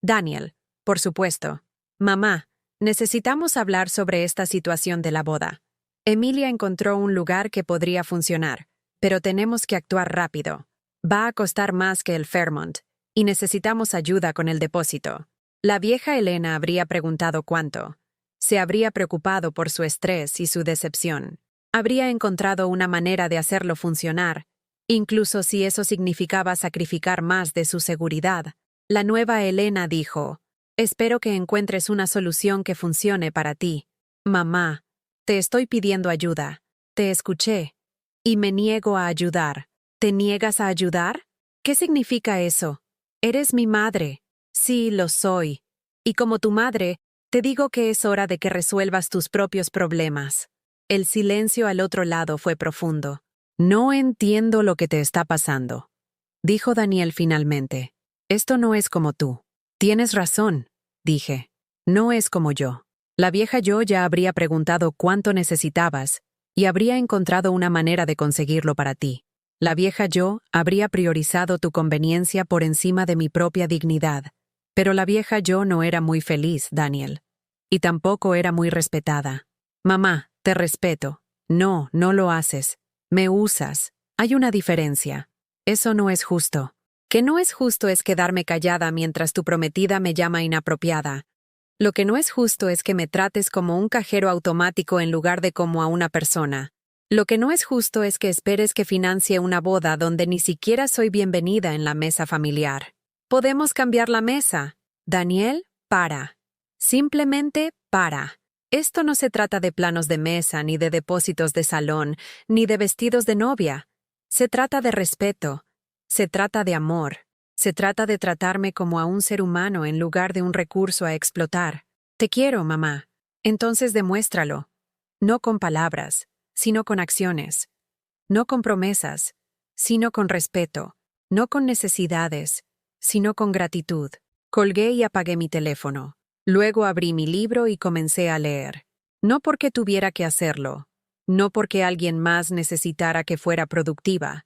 Daniel, por supuesto. Mamá, necesitamos hablar sobre esta situación de la boda. Emilia encontró un lugar que podría funcionar, pero tenemos que actuar rápido. Va a costar más que el Fairmont, y necesitamos ayuda con el depósito. La vieja Elena habría preguntado cuánto. Se habría preocupado por su estrés y su decepción. Habría encontrado una manera de hacerlo funcionar, incluso si eso significaba sacrificar más de su seguridad. La nueva Elena dijo: «Espero que encuentres una solución que funcione para ti. Mamá, te estoy pidiendo ayuda. Te escuché. Y me niego a ayudar». ¿Te niegas a ayudar? ¿Qué significa eso? Eres mi madre. Sí, lo soy. Y como tu madre, te digo que es hora de que resuelvas tus propios problemas. El silencio al otro lado fue profundo. No entiendo lo que te está pasando, dijo Daniel finalmente. Esto no es como tú. Tienes razón, dije. No es como yo. La vieja yo ya habría preguntado cuánto necesitabas y habría encontrado una manera de conseguirlo para ti. La vieja yo habría priorizado tu conveniencia por encima de mi propia dignidad. Pero la vieja yo no era muy feliz, Daniel. Y tampoco era muy respetada. Mamá, te respeto. No, no lo haces. Me usas. Hay una diferencia. Eso no es justo. Que no es justo es quedarme callada mientras tu prometida me llama inapropiada. Lo que no es justo es que me trates como un cajero automático en lugar de como a una persona. Lo que no es justo es que esperes que financie una boda donde ni siquiera soy bienvenida en la mesa familiar. Podemos cambiar la mesa. Daniel, para. Simplemente para. Esto no se trata de planos de mesa, ni de depósitos de salón, ni de vestidos de novia. Se trata de respeto. Se trata de amor. Se trata de tratarme como a un ser humano en lugar de un recurso a explotar. Te quiero, mamá. Entonces demuéstralo. No con palabras, sino con acciones. No con promesas, sino con respeto. No con necesidades, sino con gratitud. Colgué y apagué mi teléfono. Luego abrí mi libro y comencé a leer. No porque tuviera que hacerlo, no porque alguien más necesitara que fuera productiva,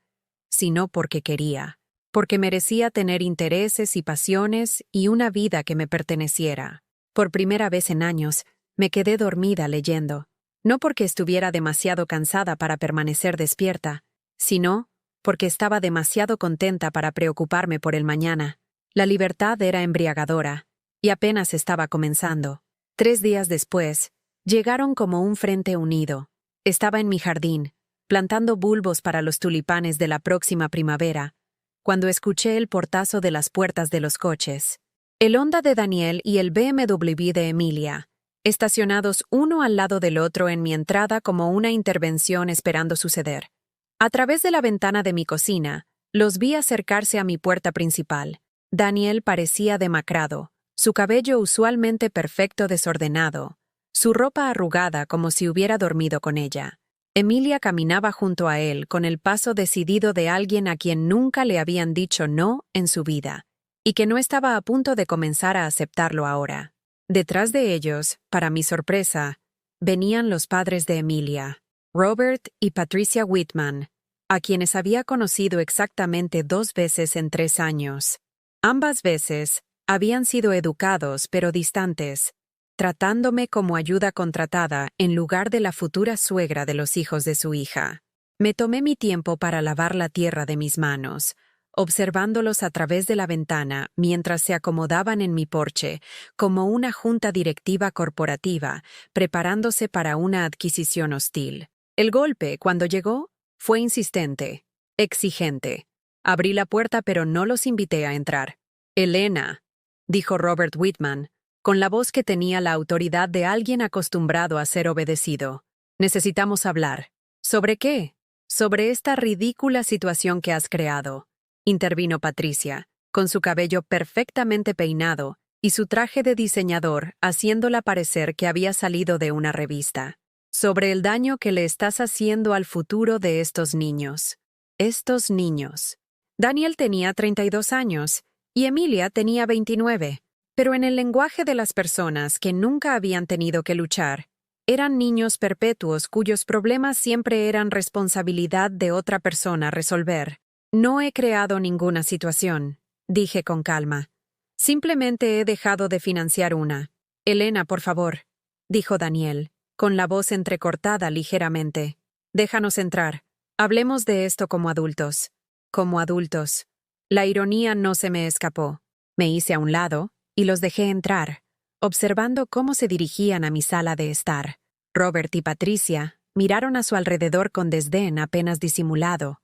sino porque quería. Porque merecía tener intereses y pasiones y una vida que me perteneciera. Por primera vez en años, me quedé dormida leyendo. No porque estuviera demasiado cansada para permanecer despierta, sino porque estaba demasiado contenta para preocuparme por el mañana. La libertad era embriagadora, y apenas estaba comenzando. 3 días después, llegaron como un frente unido. Estaba en mi jardín, plantando bulbos para los tulipanes de la próxima primavera, cuando escuché el portazo de las puertas de los coches. El Honda de Daniel y el BMW de Emilia, estacionados uno al lado del otro en mi entrada como una intervención esperando suceder. A través de la ventana de mi cocina, Los vi acercarse a mi puerta principal. Daniel parecía demacrado, su cabello usualmente perfecto desordenado, su ropa arrugada como si hubiera dormido con ella. Emilia caminaba junto a él con el paso decidido de alguien a quien nunca le habían dicho no en su vida, y que no estaba a punto de comenzar a aceptarlo ahora. Detrás de ellos, para mi sorpresa, venían los padres de Emilia, Robert y Patricia Whitman, a quienes había conocido exactamente 2 veces en 3 años. Ambas veces habían sido educados pero distantes, tratándome como ayuda contratada en lugar de la futura suegra de los hijos de su hija. Me tomé mi tiempo para lavar la tierra de mis manos, observándolos a través de la ventana mientras se acomodaban en mi porche, como una junta directiva corporativa, preparándose para una adquisición hostil. El golpe, cuando llegó, fue insistente, exigente. Abrí la puerta pero no los invité a entrar. «Elena», dijo Robert Whitman, con la voz que tenía la autoridad de alguien acostumbrado a ser obedecido. «Necesitamos hablar». «¿Sobre qué?» «Sobre esta ridícula situación que has creado», intervino Patricia, con su cabello perfectamente peinado y su traje de diseñador haciéndola parecer que había salido de una revista. «Sobre el daño que le estás haciendo al futuro de estos niños». Estos niños. Daniel tenía 32 años y Emilia tenía 29. Pero en el lenguaje de las personas que nunca habían tenido que luchar, eran niños perpetuos cuyos problemas siempre eran responsabilidad de otra persona resolver. «No he creado ninguna situación», dije con calma. «Simplemente he dejado de financiar una». «Elena, por favor», dijo Daniel, con la voz entrecortada ligeramente. «Déjanos entrar. Hablemos de esto como adultos». Como adultos. La ironía no se me escapó. Me hice a un lado y los dejé entrar, observando cómo se dirigían a mi sala de estar. Robert y Patricia miraron a su alrededor con desdén apenas disimulado,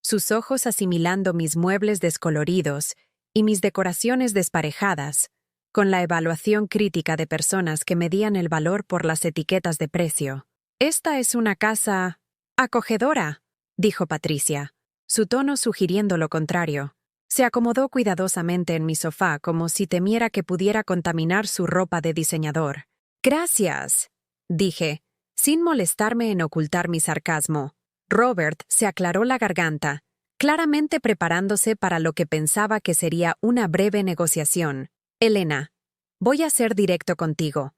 sus ojos asimilando mis muebles descoloridos y mis decoraciones desparejadas, con la evaluación crítica de personas que medían el valor por las etiquetas de precio. «Esta es una casa acogedora», dijo Patricia, su tono sugiriendo lo contrario. Se acomodó cuidadosamente en mi sofá como si temiera que pudiera contaminar su ropa de diseñador. «Gracias», dije, sin molestarme en ocultar mi sarcasmo. Robert se aclaró la garganta, claramente preparándose para lo que pensaba que sería una breve negociación. «Elena, voy a ser directo contigo.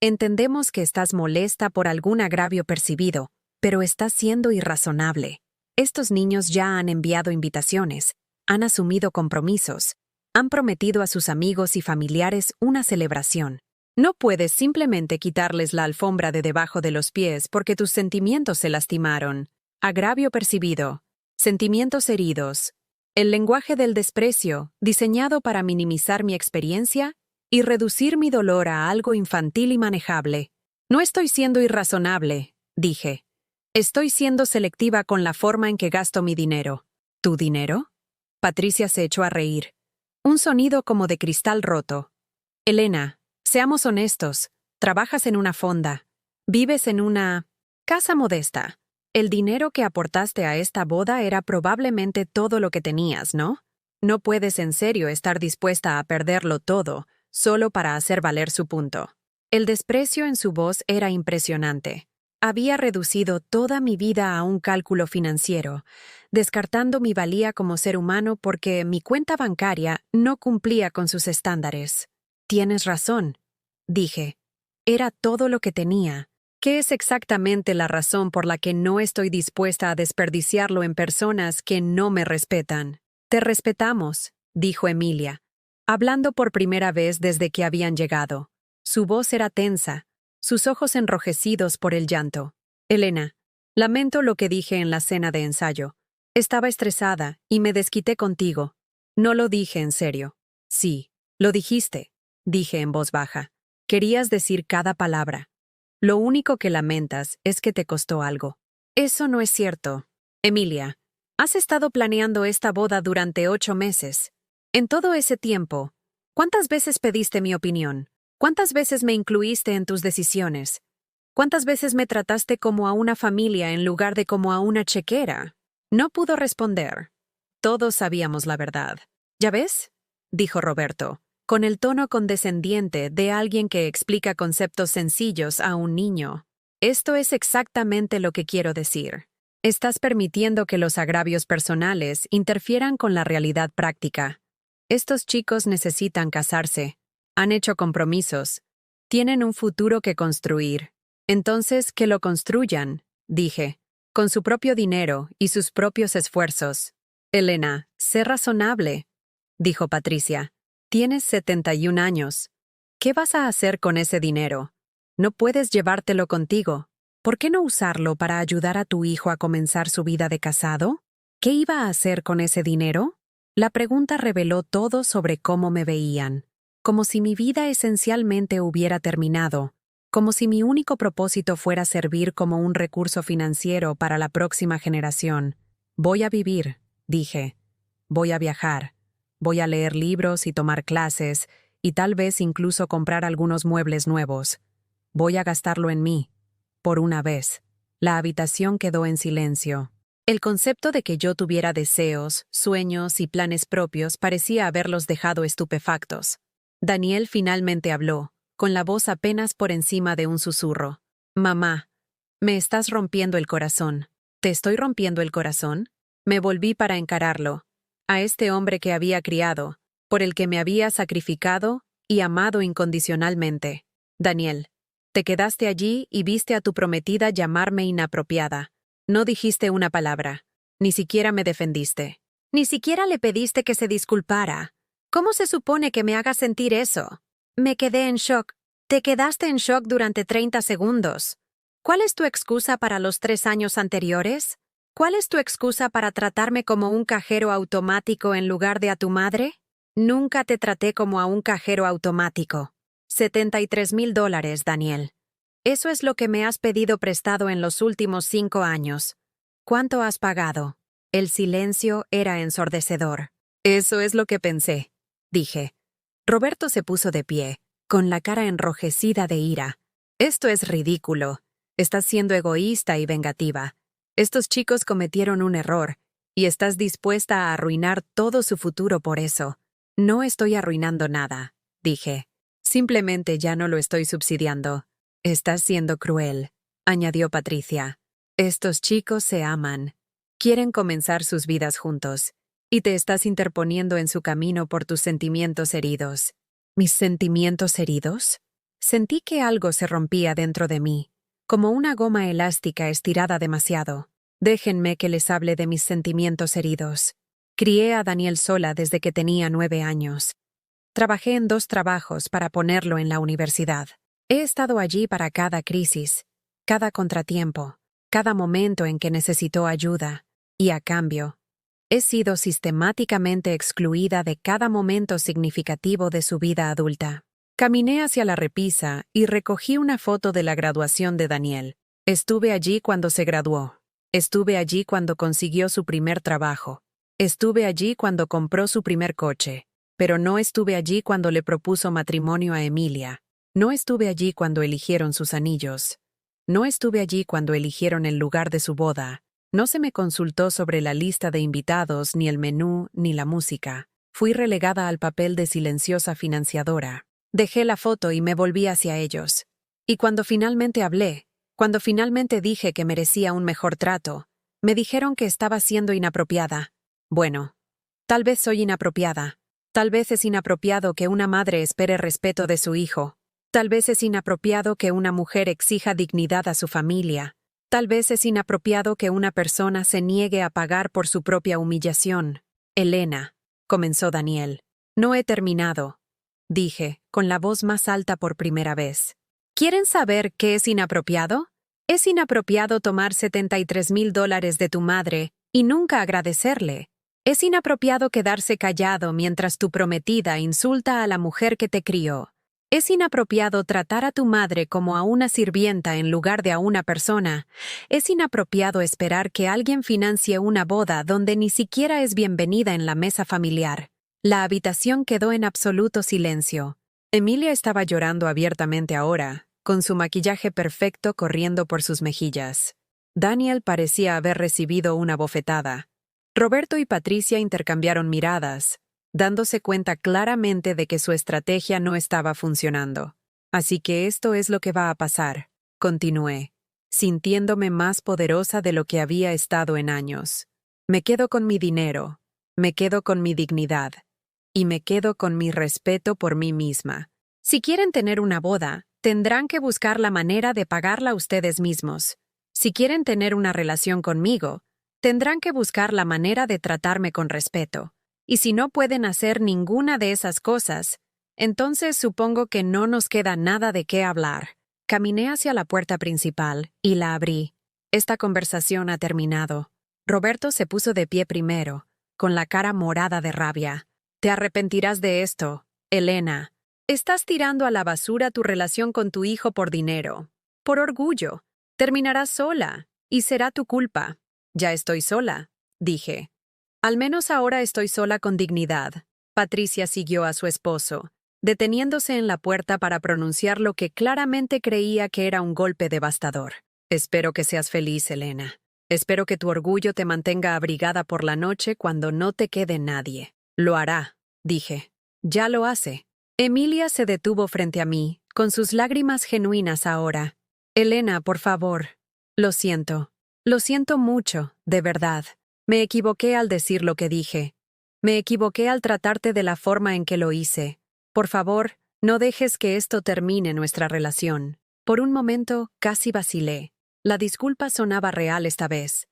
Entendemos que estás molesta por algún agravio percibido, pero estás siendo irrazonable. Estos niños ya han enviado invitaciones, han asumido compromisos, han prometido a sus amigos y familiares una celebración. No puedes simplemente quitarles la alfombra de debajo de los pies porque tus sentimientos se lastimaron. Agravio percibido, sentimientos heridos, el lenguaje del desprecio, diseñado para minimizar mi experiencia y reducir mi dolor a algo infantil y manejable. No estoy siendo irrazonable», dije. «Estoy siendo selectiva con la forma en que gasto mi dinero». «¿Tu dinero?». Patricia se echó a reír. Un sonido como de cristal roto. «Elena, seamos honestos. Trabajas en una fonda. Vives en una casa modesta. El dinero que aportaste a esta boda era probablemente todo lo que tenías, ¿no? No puedes en serio estar dispuesta a perderlo todo solo para hacer valer su punto». El desprecio en su voz era impresionante. Había reducido toda mi vida a un cálculo financiero, descartando mi valía como ser humano porque mi cuenta bancaria no cumplía con sus estándares. «Tienes razón», dije. Era todo lo que tenía. ¿Qué es exactamente la razón por la que no estoy dispuesta a desperdiciarlo en personas que no me respetan? «Te respetamos», dijo Emilia, hablando por primera vez desde que habían llegado. Su voz era tensa, sus ojos enrojecidos por el llanto. «Elena, lamento lo que dije en la cena de ensayo. Estaba estresada y me desquité contigo. No lo dije en serio». «Sí, lo dijiste», dije en voz baja. «Querías decir cada palabra. Lo único que lamentas es que te costó algo». «Eso no es cierto. Emilia, has estado planeando esta boda durante 8 meses. En todo ese tiempo, ¿cuántas veces pediste mi opinión? ¿Cuántas veces me incluiste en tus decisiones? ¿Cuántas veces me trataste como a una familia en lugar de como a una chequera?» No pudo responder. Todos sabíamos la verdad. ¿Ya ves?, dijo Roberto, con el tono condescendiente de alguien que explica conceptos sencillos a un niño. Esto es exactamente lo que quiero decir. Estás permitiendo que los agravios personales interfieran con la realidad práctica. Estos chicos necesitan casarse. Han hecho compromisos. Tienen un futuro que construir. Entonces, que lo construyan, dije, con su propio dinero y sus propios esfuerzos. Elena, sé razonable, dijo Patricia. Tienes 71 años. ¿Qué vas a hacer con ese dinero? No puedes llevártelo contigo. ¿Por qué no usarlo para ayudar a tu hijo a comenzar su vida de casado? ¿Qué iba a hacer con ese dinero? La pregunta reveló todo sobre cómo me veían, como si mi vida esencialmente hubiera terminado, como si mi único propósito fuera servir como un recurso financiero para la próxima generación. Voy a vivir, dije. Voy a viajar. Voy a leer libros y tomar clases, y tal vez incluso comprar algunos muebles nuevos. Voy a gastarlo en mí. Por una vez. La habitación quedó en silencio. El concepto de que yo tuviera deseos, sueños y planes propios parecía haberlos dejado estupefactos. Daniel finalmente habló, con la voz apenas por encima de un susurro. «Mamá, me estás rompiendo el corazón». «¿Te estoy rompiendo el corazón?» Me volví para encararlo. A este hombre que había criado, por el que me había sacrificado y amado incondicionalmente. «Daniel, te quedaste allí y viste a tu prometida llamarme inapropiada. No dijiste una palabra. Ni siquiera me defendiste. Ni siquiera le pediste que se disculpara. ¿Cómo se supone que me haga sentir eso?» Me quedé en shock. Te quedaste en shock durante 30 segundos. ¿Cuál es tu excusa para los 3 años anteriores? ¿Cuál es tu excusa para tratarme como un cajero automático en lugar de a tu madre? Nunca te traté como a un cajero automático. $73,000, Daniel. Eso es lo que me has pedido prestado en los últimos 5 años. ¿Cuánto has pagado? El silencio era ensordecedor. Eso es lo que pensé, dije. Roberto se puso de pie, con la cara enrojecida de ira. Esto es ridículo. Estás siendo egoísta y vengativa. Estos chicos cometieron un error, y estás dispuesta a arruinar todo su futuro por eso. No estoy arruinando nada, dije. Simplemente ya no lo estoy subsidiando. Estás siendo cruel, añadió Patricia. Estos chicos se aman. Quieren comenzar sus vidas juntos. Y te estás interponiendo en su camino por tus sentimientos heridos. ¿Mis sentimientos heridos? Sentí que algo se rompía dentro de mí, como una goma elástica estirada demasiado. Déjenme que les hable de mis sentimientos heridos. Crié a Daniel sola desde que tenía 9 años. Trabajé en 2 trabajos para ponerlo en la universidad. He estado allí para cada crisis, cada contratiempo, cada momento en que necesitó ayuda, y a cambio, he sido sistemáticamente excluida de cada momento significativo de su vida adulta. Caminé hacia la repisa y recogí una foto de la graduación de Daniel. Estuve allí cuando se graduó. Estuve allí cuando consiguió su primer trabajo. Estuve allí cuando compró su primer coche. Pero no estuve allí cuando le propuso matrimonio a Emilia. No estuve allí cuando eligieron sus anillos. No estuve allí cuando eligieron el lugar de su boda. No se me consultó sobre la lista de invitados, ni el menú, ni la música. Fui relegada al papel de silenciosa financiadora. Dejé la foto y me volví hacia ellos. Y cuando finalmente hablé, cuando finalmente dije que merecía un mejor trato, me dijeron que estaba siendo inapropiada. Bueno, tal vez soy inapropiada. Tal vez es inapropiado que una madre espere respeto de su hijo. Tal vez es inapropiado que una mujer exija dignidad a su familia. Tal vez es inapropiado que una persona se niegue a pagar por su propia humillación. Elena, comenzó Daniel. No he terminado, dije, con la voz más alta por primera vez. ¿Quieren saber qué es inapropiado? Es inapropiado tomar $73,000 de tu madre y nunca agradecerle. Es inapropiado quedarse callado mientras tu prometida insulta a la mujer que te crió. Es inapropiado tratar a tu madre como a una sirvienta en lugar de a una persona. Es inapropiado esperar que alguien financie una boda donde ni siquiera es bienvenida en la mesa familiar. La habitación quedó en absoluto silencio. Emilia estaba llorando abiertamente ahora, con su maquillaje perfecto corriendo por sus mejillas. Daniel parecía haber recibido una bofetada. Roberto y Patricia intercambiaron miradas, dándose cuenta claramente de que su estrategia no estaba funcionando. Así que esto es lo que va a pasar, continué, sintiéndome más poderosa de lo que había estado en años. Me quedo con mi dinero, me quedo con mi dignidad, y me quedo con mi respeto por mí misma. Si quieren tener una boda, tendrán que buscar la manera de pagarla ustedes mismos. Si quieren tener una relación conmigo, tendrán que buscar la manera de tratarme con respeto. Y si no pueden hacer ninguna de esas cosas, entonces supongo que no nos queda nada de qué hablar. Caminé hacia la puerta principal y la abrí. Esta conversación ha terminado. Roberto se puso de pie primero, con la cara morada de rabia. Te arrepentirás de esto, Elena. Estás tirando a la basura tu relación con tu hijo por dinero. Por orgullo. Terminarás sola, y será tu culpa. Ya estoy sola, dije. Al menos ahora estoy sola con dignidad. Patricia siguió a su esposo, deteniéndose en la puerta para pronunciar lo que claramente creía que era un golpe devastador. Espero que seas feliz, Elena. Espero que tu orgullo te mantenga abrigada por la noche cuando no te quede nadie. Lo hará, dije. Ya lo hace. Emilia se detuvo frente a mí, con sus lágrimas genuinas ahora. Elena, por favor. Lo siento. Lo siento mucho, de verdad. Me equivoqué al decir lo que dije. Me equivoqué al tratarte de la forma en que lo hice. Por favor, no dejes que esto termine nuestra relación. Por un momento, casi vacilé. La disculpa sonaba real esta vez,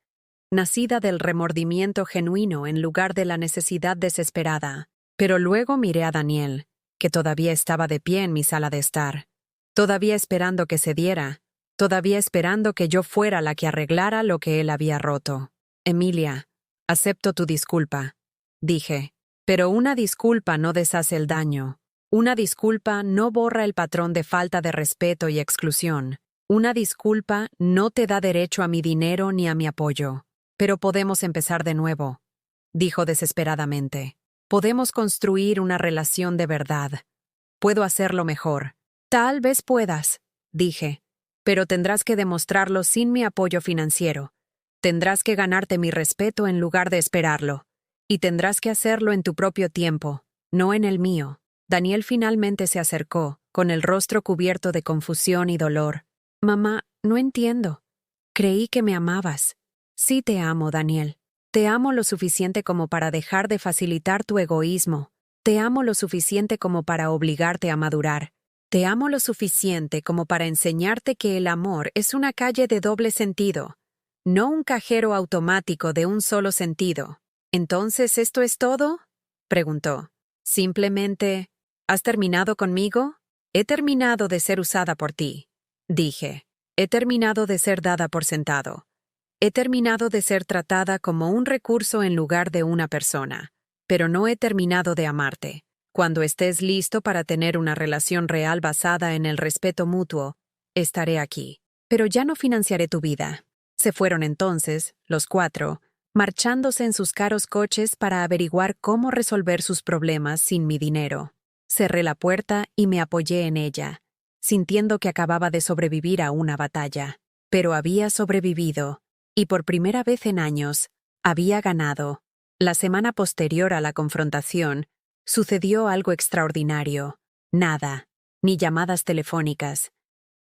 nacida del remordimiento genuino en lugar de la necesidad desesperada. Pero luego miré a Daniel, que todavía estaba de pie en mi sala de estar, todavía esperando que se diera, todavía esperando que yo fuera la que arreglara lo que él había roto. Emilia, acepto tu disculpa, dije, pero una disculpa no deshace el daño. Una disculpa no borra el patrón de falta de respeto y exclusión. Una disculpa no te da derecho a mi dinero ni a mi apoyo. Pero podemos empezar de nuevo, dijo desesperadamente. Podemos construir una relación de verdad. Puedo hacerlo mejor. Tal vez puedas, dije, pero tendrás que demostrarlo sin mi apoyo financiero. Tendrás que ganarte mi respeto en lugar de esperarlo. Y tendrás que hacerlo en tu propio tiempo, no en el mío. Daniel finalmente se acercó, con el rostro cubierto de confusión y dolor. Mamá, no entiendo. Creí que me amabas. Sí te amo, Daniel. Te amo lo suficiente como para dejar de facilitar tu egoísmo. Te amo lo suficiente como para obligarte a madurar. Te amo lo suficiente como para enseñarte que el amor es una calle de doble sentido, no un cajero automático de un solo sentido. ¿Entonces esto es todo?, preguntó. Simplemente, ¿has terminado conmigo? He terminado de ser usada por ti, dije. He terminado de ser dada por sentado. He terminado de ser tratada como un recurso en lugar de una persona. Pero no he terminado de amarte. Cuando estés listo para tener una relación real basada en el respeto mutuo, estaré aquí. Pero ya no financiaré tu vida. Se fueron entonces, los cuatro, marchándose en sus caros coches para averiguar cómo resolver sus problemas sin mi dinero. Cerré la puerta y me apoyé en ella, sintiendo que acababa de sobrevivir a una batalla. Pero había sobrevivido, y por primera vez en años, había ganado. La semana posterior a la confrontación, sucedió algo extraordinario. Nada, ni llamadas telefónicas,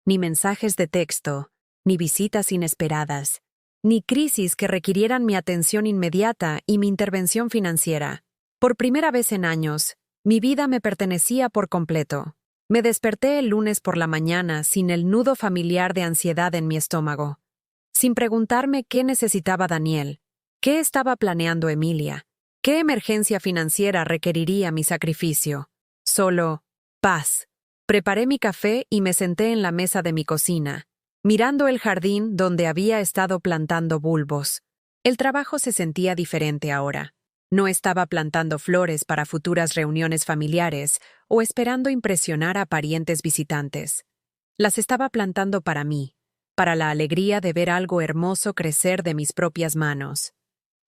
ni mensajes de texto, ni visitas inesperadas, ni crisis que requirieran mi atención inmediata y mi intervención financiera. Por primera vez en años, mi vida me pertenecía por completo. Me desperté el lunes por la mañana sin el nudo familiar de ansiedad en mi estómago, sin preguntarme qué necesitaba Daniel, qué estaba planeando Emilia, qué emergencia financiera requeriría mi sacrificio. Solo paz. Preparé mi café y me senté en la mesa de mi cocina, mirando el jardín donde había estado plantando bulbos. El trabajo se sentía diferente ahora. No estaba plantando flores para futuras reuniones familiares o esperando impresionar a parientes visitantes. Las estaba plantando para mí, para la alegría de ver algo hermoso crecer de mis propias manos.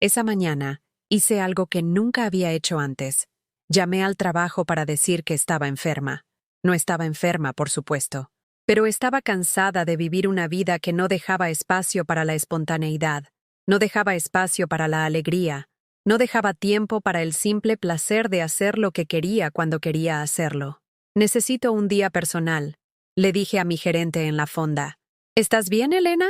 Esa mañana, hice algo que nunca había hecho antes. Llamé al trabajo para decir que estaba enferma. No estaba enferma, por supuesto, pero estaba cansada de vivir una vida que no dejaba espacio para la espontaneidad, no dejaba espacio para la alegría, No dejaba tiempo para el simple placer de hacer lo que quería cuando quería hacerlo. Necesito un día personal, le dije a mi gerente en la fonda. ¿Estás bien, Elena?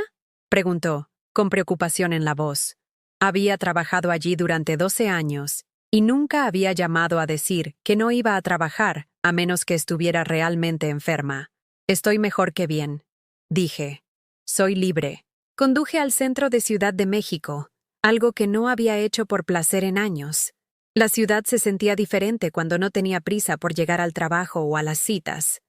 Preguntó, con preocupación en la voz. Había trabajado allí durante 12 años y nunca había llamado a decir que no iba a trabajar a menos que estuviera realmente enferma. Estoy mejor que bien, dije. Soy libre. Conduje al centro de Ciudad de México, algo que no había hecho por placer en años. La ciudad se sentía diferente cuando no tenía prisa por llegar al trabajo o a las citas.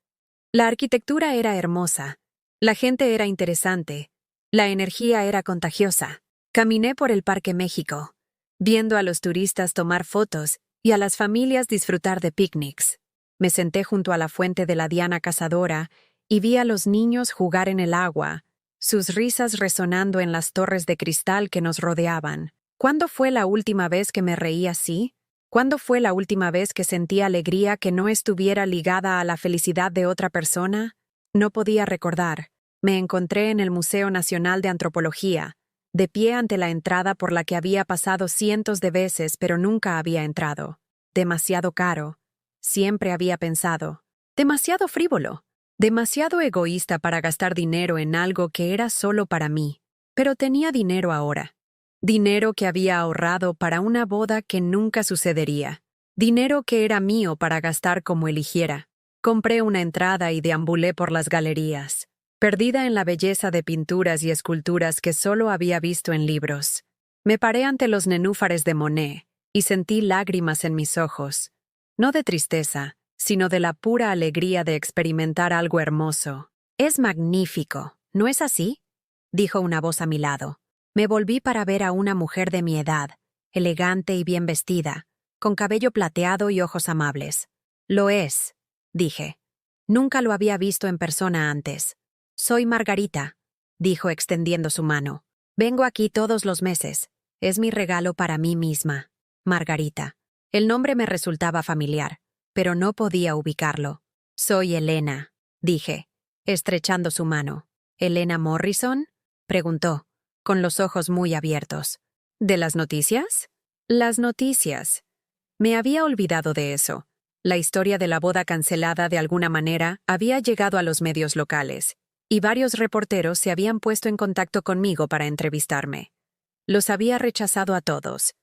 La arquitectura era hermosa, la gente era interesante, la energía era contagiosa. Caminé por el Parque México, viendo a los turistas tomar fotos y a las familias disfrutar de picnics. Me senté junto a la fuente de la Diana Cazadora y vi a los niños jugar en el agua, sus risas resonando en las torres de cristal que nos rodeaban. ¿Cuándo fue la última vez que me reí así? ¿Cuándo fue la última vez que sentí alegría que no estuviera ligada a la felicidad de otra persona? No podía recordar. Me encontré en el Museo Nacional de Antropología, de pie ante la entrada por la que había pasado cientos de veces pero nunca había entrado. Demasiado caro. Siempre había pensado. Demasiado frívolo. Demasiado egoísta para gastar dinero en algo que era solo para mí. Pero tenía dinero ahora. Dinero que había ahorrado para una boda que nunca sucedería. Dinero que era mío para gastar como eligiera. Compré una entrada y deambulé por las galerías, perdida en la belleza de pinturas y esculturas que solo había visto en libros. Me paré ante los nenúfares de Monet y sentí lágrimas en mis ojos, no de tristeza, sino de la pura alegría de experimentar algo hermoso. «Es magnífico, ¿no es así?», dijo una voz a mi lado. Me volví para ver a una mujer de mi edad, elegante y bien vestida, con cabello plateado y ojos amables. «Lo es», dije. Nunca lo había visto en persona antes. «Soy Margarita», dijo extendiendo su mano. «Vengo aquí todos los meses. Es mi regalo para mí misma. Margarita». El nombre me resultaba familiar, pero no podía ubicarlo. «Soy Elena», dije, estrechando su mano. «¿Elena Morrison?», preguntó, con los ojos muy abiertos. «¿De las noticias?». «Las noticias». Me había olvidado de eso. La historia de la boda cancelada de alguna manera había llegado a los medios locales, y varios reporteros se habían puesto en contacto conmigo para entrevistarme. Los había rechazado a todos.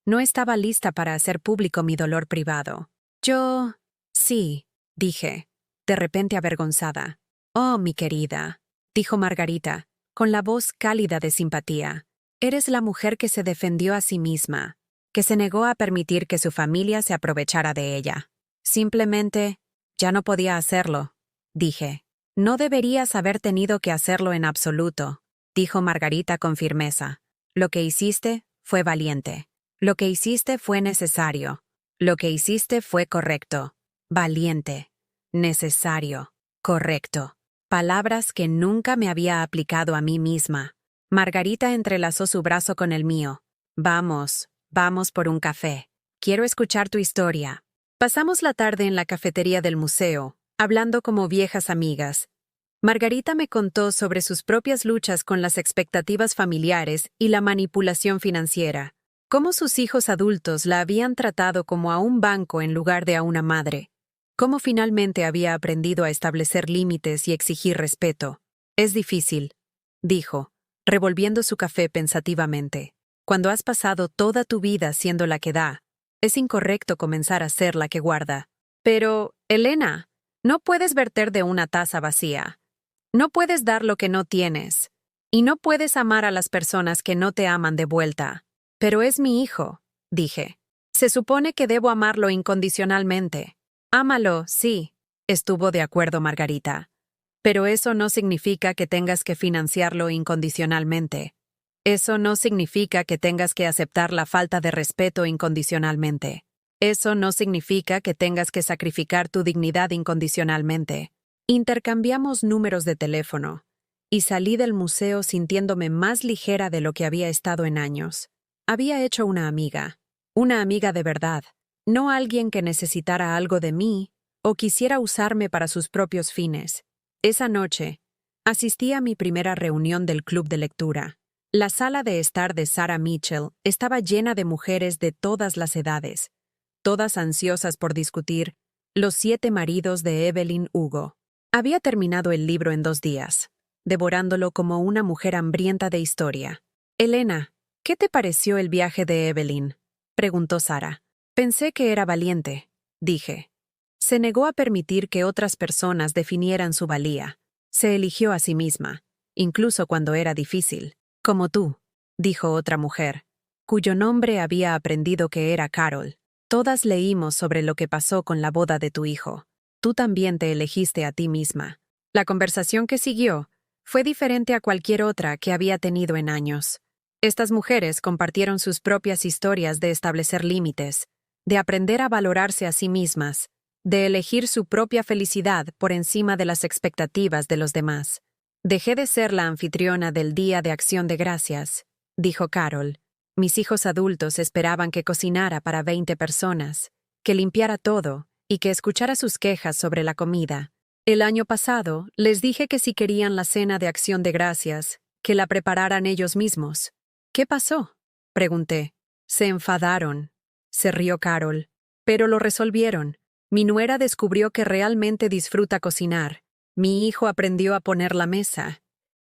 No estaba lista para hacer público mi dolor privado. Yo... sí, dije, de repente avergonzada. «Oh, mi querida», dijo Margarita, con la voz cálida de simpatía. «Eres la mujer que se defendió a sí misma, que se negó a permitir que su familia se aprovechara de ella. Simplemente, ya no podía hacerlo», dije. «No deberías haber tenido que hacerlo en absoluto», dijo Margarita con firmeza. «Lo que hiciste fue valiente. Lo que hiciste fue necesario. Lo que hiciste fue correcto. Valiente. Necesario. Correcto». Palabras que nunca me había aplicado a mí misma. Margarita entrelazó su brazo con el mío. «Vamos, vamos por un café. Quiero escuchar tu historia». Pasamos la tarde en la cafetería del museo, hablando como viejas amigas. Margarita me contó sobre sus propias luchas con las expectativas familiares y la manipulación financiera, cómo sus hijos adultos la habían tratado como a un banco en lugar de a una madre, cómo finalmente había aprendido a establecer límites y exigir respeto. «Es difícil», dijo, revolviendo su café pensativamente. «Cuando has pasado toda tu vida siendo la que da, es incorrecto comenzar a ser la que guarda». «Pero, Elena, no puedes verter de una taza vacía. No puedes dar lo que no tienes. Y no puedes amar a las personas que no te aman de vuelta». «Pero es mi hijo», dije. «Se supone que debo amarlo incondicionalmente». «Ámalo, sí», estuvo de acuerdo Margarita. «Pero eso no significa que tengas que financiarlo incondicionalmente. Eso no significa que tengas que aceptar la falta de respeto incondicionalmente. Eso no significa que tengas que sacrificar tu dignidad incondicionalmente». Intercambiamos números de teléfono, y salí del museo sintiéndome más ligera de lo que había estado en años. Había hecho una amiga de verdad, no alguien que necesitara algo de mí o quisiera usarme para sus propios fines. Esa noche, asistí a mi primera reunión del club de lectura. La sala de estar de Sarah Mitchell estaba llena de mujeres de todas las edades, todas ansiosas por discutir Los 7 maridos de Evelyn Hugo. Había terminado el libro en 2 días, devorándolo como una mujer hambrienta de historia. «Elena, ¿qué te pareció el viaje de Evelyn?», preguntó Sarah. «Pensé que era valiente», dije. Se negó a permitir que otras personas definieran su valía. Se eligió a sí misma, incluso cuando era difícil. «Como tú», dijo otra mujer, cuyo nombre había aprendido que era Carol. «Todas leímos sobre lo que pasó con la boda de tu hijo. Tú también te elegiste a ti misma». La conversación que siguió fue diferente a cualquier otra que había tenido en años. Estas mujeres compartieron sus propias historias de establecer límites, de aprender a valorarse a sí mismas, de elegir su propia felicidad por encima de las expectativas de los demás. «Dejé de ser la anfitriona del Día de Acción de Gracias», dijo Carol. «Mis hijos adultos esperaban que cocinara para 20 personas, que limpiara todo y que escuchara sus quejas sobre la comida. El año pasado les dije que si querían la cena de Acción de Gracias, que la prepararan ellos mismos». «¿Qué pasó?», pregunté. «Se enfadaron», se rió Carol. «Pero lo resolvieron. Mi nuera descubrió que realmente disfruta cocinar. Mi hijo aprendió a poner la mesa.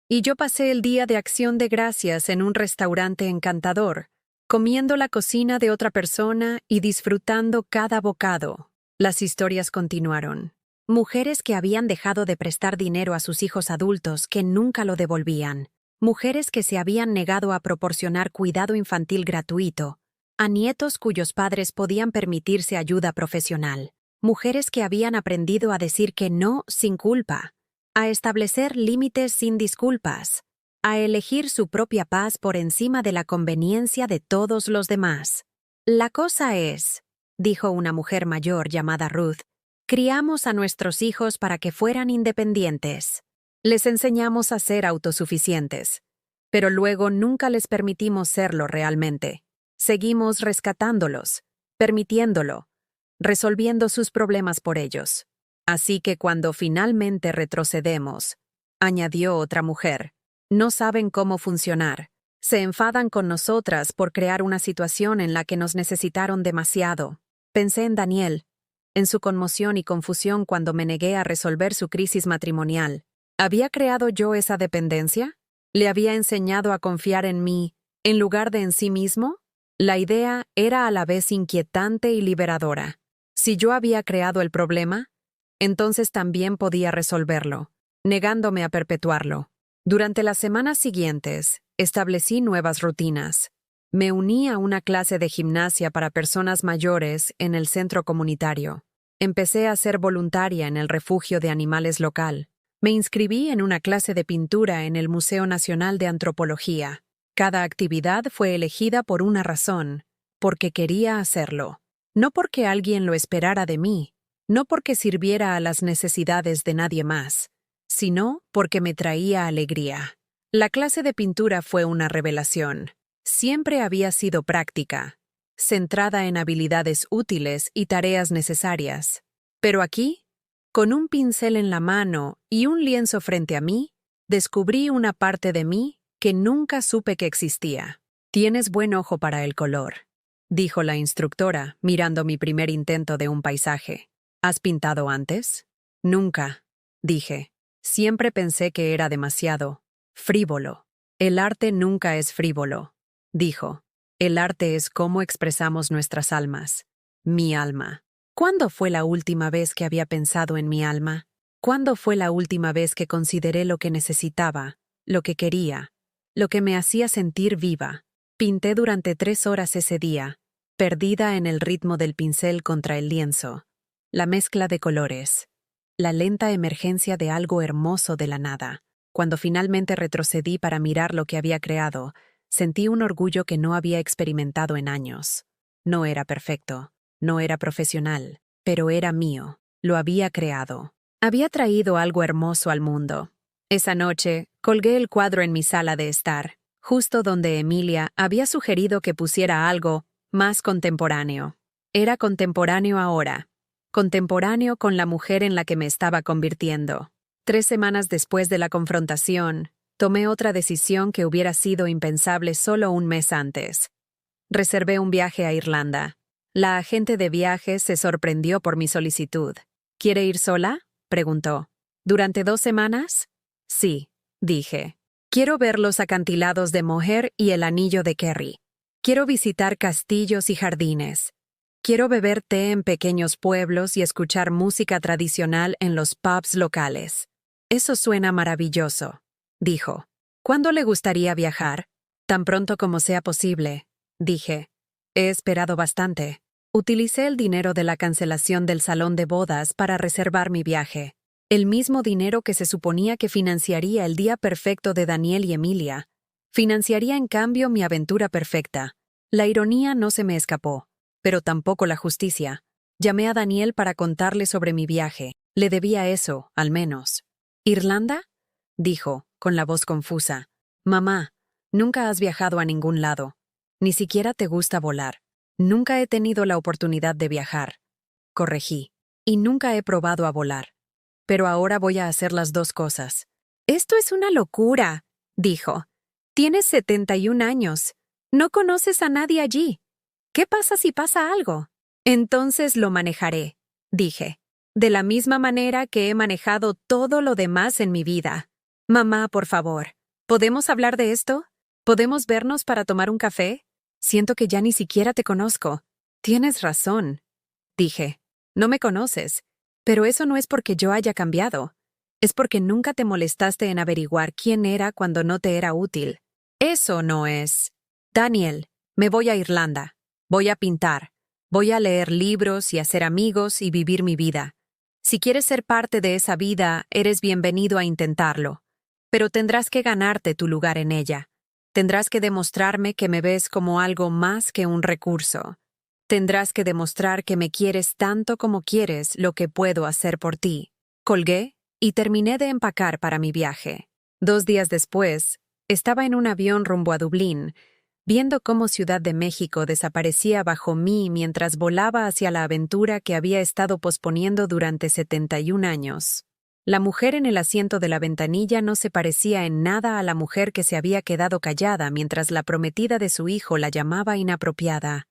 Y yo pasé el Día de Acción de Gracias en un restaurante encantador, comiendo la cocina de otra persona y disfrutando cada bocado». Las historias continuaron. Mujeres que habían dejado de prestar dinero a sus hijos adultos que nunca lo devolvían. Mujeres que se habían negado a proporcionar cuidado infantil gratuito a nietos cuyos padres podían permitirse ayuda profesional. Mujeres que habían aprendido a decir que no sin culpa, a establecer límites sin disculpas, a elegir su propia paz por encima de la conveniencia de todos los demás. «La cosa es», dijo una mujer mayor llamada Ruth, «criamos a nuestros hijos para que fueran independientes. Les enseñamos a ser autosuficientes, pero luego nunca les permitimos serlo realmente. Seguimos rescatándolos, permitiéndolo, resolviendo sus problemas por ellos. Así que cuando finalmente retrocedemos», añadió otra mujer, «no saben cómo funcionar. Se enfadan con nosotras por crear una situación en la que nos necesitaron demasiado». Pensé en Daniel, en su conmoción y confusión cuando me negué a resolver su crisis matrimonial. ¿Había creado yo esa dependencia? ¿Le había enseñado a confiar en mí en lugar de en sí mismo? La idea era a la vez inquietante y liberadora. Si yo había creado el problema, entonces también podía resolverlo, negándome a perpetuarlo. Durante las semanas siguientes, establecí nuevas rutinas. Me uní a una clase de gimnasia para personas mayores en el centro comunitario. Empecé a ser voluntaria en el refugio de animales local. Me inscribí en una clase de pintura en el Museo Nacional de Antropología. Cada actividad fue elegida por una razón, porque quería hacerlo. No porque alguien lo esperara de mí, no porque sirviera a las necesidades de nadie más, sino porque me traía alegría. La clase de pintura fue una revelación. Siempre había sido práctica, centrada en habilidades útiles y tareas necesarias. Pero aquí, con un pincel en la mano y un lienzo frente a mí, descubrí una parte de mí que nunca supe que existía. «Tienes buen ojo para el color», dijo la instructora, mirando mi primer intento de un paisaje. «¿Has pintado antes?» «Nunca», dije. Siempre pensé que era demasiado frívolo. «El arte nunca es frívolo», dijo. «El arte es cómo expresamos nuestras almas. Mi alma». ¿Cuándo fue la última vez que había pensado en mi alma? ¿Cuándo fue la última vez que consideré lo que necesitaba, lo que quería, lo que me hacía sentir viva? Pinté durante 3 horas ese día, perdida en el ritmo del pincel contra el lienzo. La mezcla de colores, la lenta emergencia de algo hermoso de la nada. Cuando finalmente retrocedí para mirar lo que había creado, sentí un orgullo que no había experimentado en años. No era perfecto. No era profesional, pero era mío. Lo había creado. Había traído algo hermoso al mundo. Esa noche, colgué el cuadro en mi sala de estar, justo donde Emilia había sugerido que pusiera algo más contemporáneo. Era contemporáneo ahora. Contemporáneo con la mujer en la que me estaba convirtiendo. 3 semanas después de la confrontación, Tomé otra decisión que hubiera sido impensable solo un mes antes. Reservé un viaje a Irlanda. La agente de viajes se sorprendió por mi solicitud. ¿Quiere ir sola?, preguntó. ¿Durante 2 semanas? Sí, dije. Quiero ver los acantilados de Moher y el Anillo de Kerry. Quiero visitar castillos y jardines. Quiero beber té en pequeños pueblos y escuchar música tradicional en los pubs locales. Eso suena maravilloso, dijo. ¿Cuándo le gustaría viajar? Tan pronto como sea posible, dije. He esperado bastante. Utilicé el dinero de la cancelación del salón de bodas para reservar mi viaje. El mismo dinero que se suponía que financiaría el día perfecto de Daniel y Emilia. Financiaría en cambio mi aventura perfecta. La ironía no se me escapó, pero tampoco la justicia. Llamé a Daniel para contarle sobre mi viaje. Le debía eso, al menos. ¿Irlanda?, dijo, con la voz confusa. Mamá, nunca has viajado a ningún lado. Ni siquiera te gusta volar. Nunca he tenido la oportunidad de viajar. Corregí. Y nunca he probado a volar. Pero ahora voy a hacer las 2 cosas. Esto es una locura, dijo. Tienes 71 años. No conoces a nadie allí. ¿Qué pasa si pasa algo? Entonces lo manejaré, dije. De la misma manera que he manejado todo lo demás en mi vida. Mamá, por favor, ¿podemos hablar de esto? ¿Podemos vernos para tomar un café? Siento que ya ni siquiera te conozco. Tienes razón, dije. No me conoces, pero eso no es porque yo haya cambiado. Es porque nunca te molestaste en averiguar quién era cuando no te era útil. Eso no es. Daniel, me voy a Irlanda. Voy a pintar. Voy a leer libros y hacer amigos y vivir mi vida. Si quieres ser parte de esa vida, eres bienvenido a intentarlo. Pero tendrás que ganarte tu lugar en ella. Tendrás que demostrarme que me ves como algo más que un recurso. Tendrás que demostrar que me quieres tanto como quieres lo que puedo hacer por ti. Colgué y terminé de empacar para mi viaje. 2 días después, estaba en un avión rumbo a Dublín, viendo cómo Ciudad de México desaparecía bajo mí mientras volaba hacia la aventura que había estado posponiendo durante 71 años. La mujer en el asiento de la ventanilla no se parecía en nada a la mujer que se había quedado callada mientras la prometida de su hijo la llamaba inapropiada.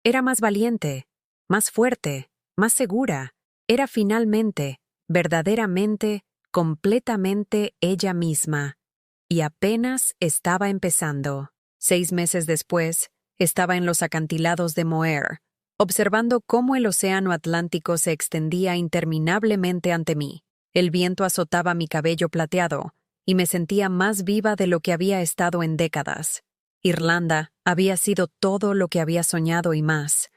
Era más valiente, más fuerte, más segura. Era finalmente, verdaderamente, completamente ella misma. Y apenas estaba empezando. 6 meses después, estaba en los acantilados de Moher, observando cómo el océano Atlántico se extendía interminablemente ante mí. El viento azotaba mi cabello plateado, y me sentía más viva de lo que había estado en décadas. Irlanda había sido todo lo que había soñado y más.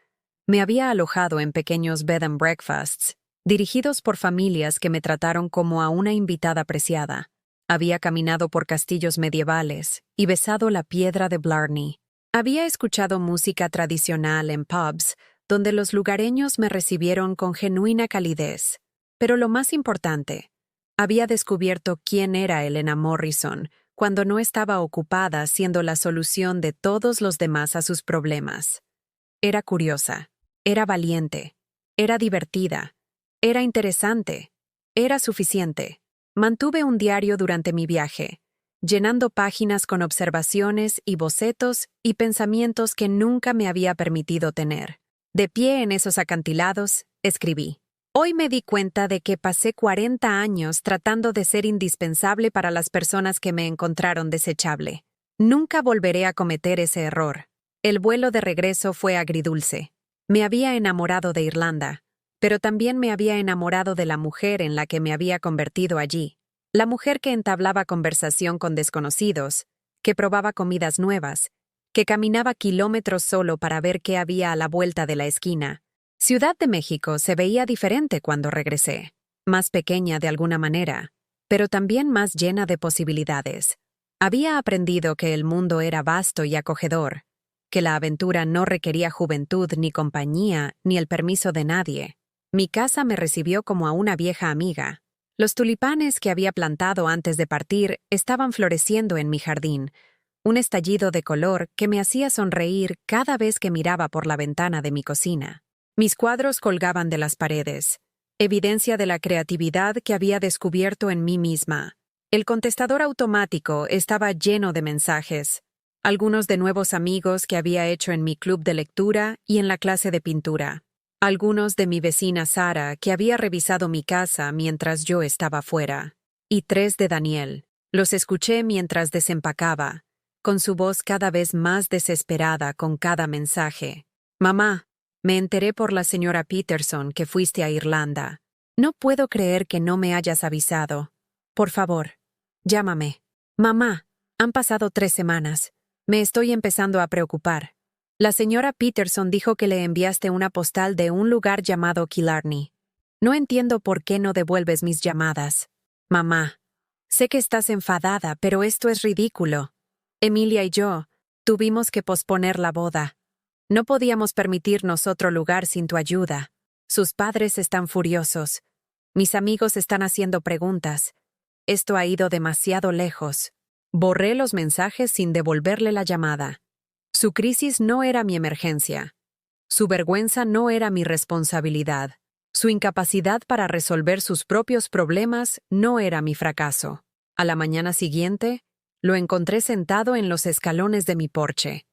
Me había alojado en pequeños bed and breakfasts, dirigidos por familias que me trataron como a una invitada preciada. Había caminado por castillos medievales y besado la piedra de Blarney. Había escuchado música tradicional en pubs, donde los lugareños me recibieron con genuina calidez. Pero lo más importante, había descubierto quién era Elena Morrison cuando no estaba ocupada siendo la solución de todos los demás a sus problemas. Era curiosa, era valiente, era divertida, era interesante, era suficiente. Mantuve un diario durante mi viaje, llenando páginas con observaciones y bocetos y pensamientos que nunca me había permitido tener. De pie en esos acantilados, escribí. Hoy me di cuenta de que pasé 40 años tratando de ser indispensable para las personas que me encontraron desechable. Nunca volveré a cometer ese error. El vuelo de regreso fue agridulce. Me había enamorado de Irlanda, pero también me había enamorado de la mujer en la que me había convertido allí. La mujer que entablaba conversación con desconocidos, que probaba comidas nuevas, que caminaba kilómetros solo para ver qué había a la vuelta de la esquina. Ciudad de México se veía diferente cuando regresé, más pequeña de alguna manera, pero también más llena de posibilidades. Había aprendido que el mundo era vasto y acogedor, que la aventura no requería juventud ni compañía ni el permiso de nadie. Mi casa me recibió como a una vieja amiga. Los tulipanes que había plantado antes de partir estaban floreciendo en mi jardín, un estallido de color que me hacía sonreír cada vez que miraba por la ventana de mi cocina. Mis cuadros colgaban de las paredes, evidencia de la creatividad que había descubierto en mí misma. El contestador automático estaba lleno de mensajes, algunos de nuevos amigos que había hecho en mi club de lectura y en la clase de pintura, algunos de mi vecina Sara, que había revisado mi casa mientras yo estaba fuera, y 3 de Daniel. Los escuché mientras desempacaba, con su voz cada vez más desesperada con cada mensaje. Mamá, me enteré por la señora Peterson que fuiste a Irlanda. No puedo creer que no me hayas avisado. Por favor, llámame. Mamá, han pasado 3 semanas. Me estoy empezando a preocupar. La señora Peterson dijo que le enviaste una postal de un lugar llamado Killarney. No entiendo por qué no devuelves mis llamadas. Mamá, sé que estás enfadada, pero esto es ridículo. Emilia y yo tuvimos que posponer la boda. No podíamos permitirnos otro lugar sin tu ayuda. Sus padres están furiosos. Mis amigos están haciendo preguntas. Esto ha ido demasiado lejos. Borré los mensajes sin devolverle la llamada. Su crisis no era mi emergencia. Su vergüenza no era mi responsabilidad. Su incapacidad para resolver sus propios problemas no era mi fracaso. A la mañana siguiente, lo encontré sentado en los escalones de mi porche.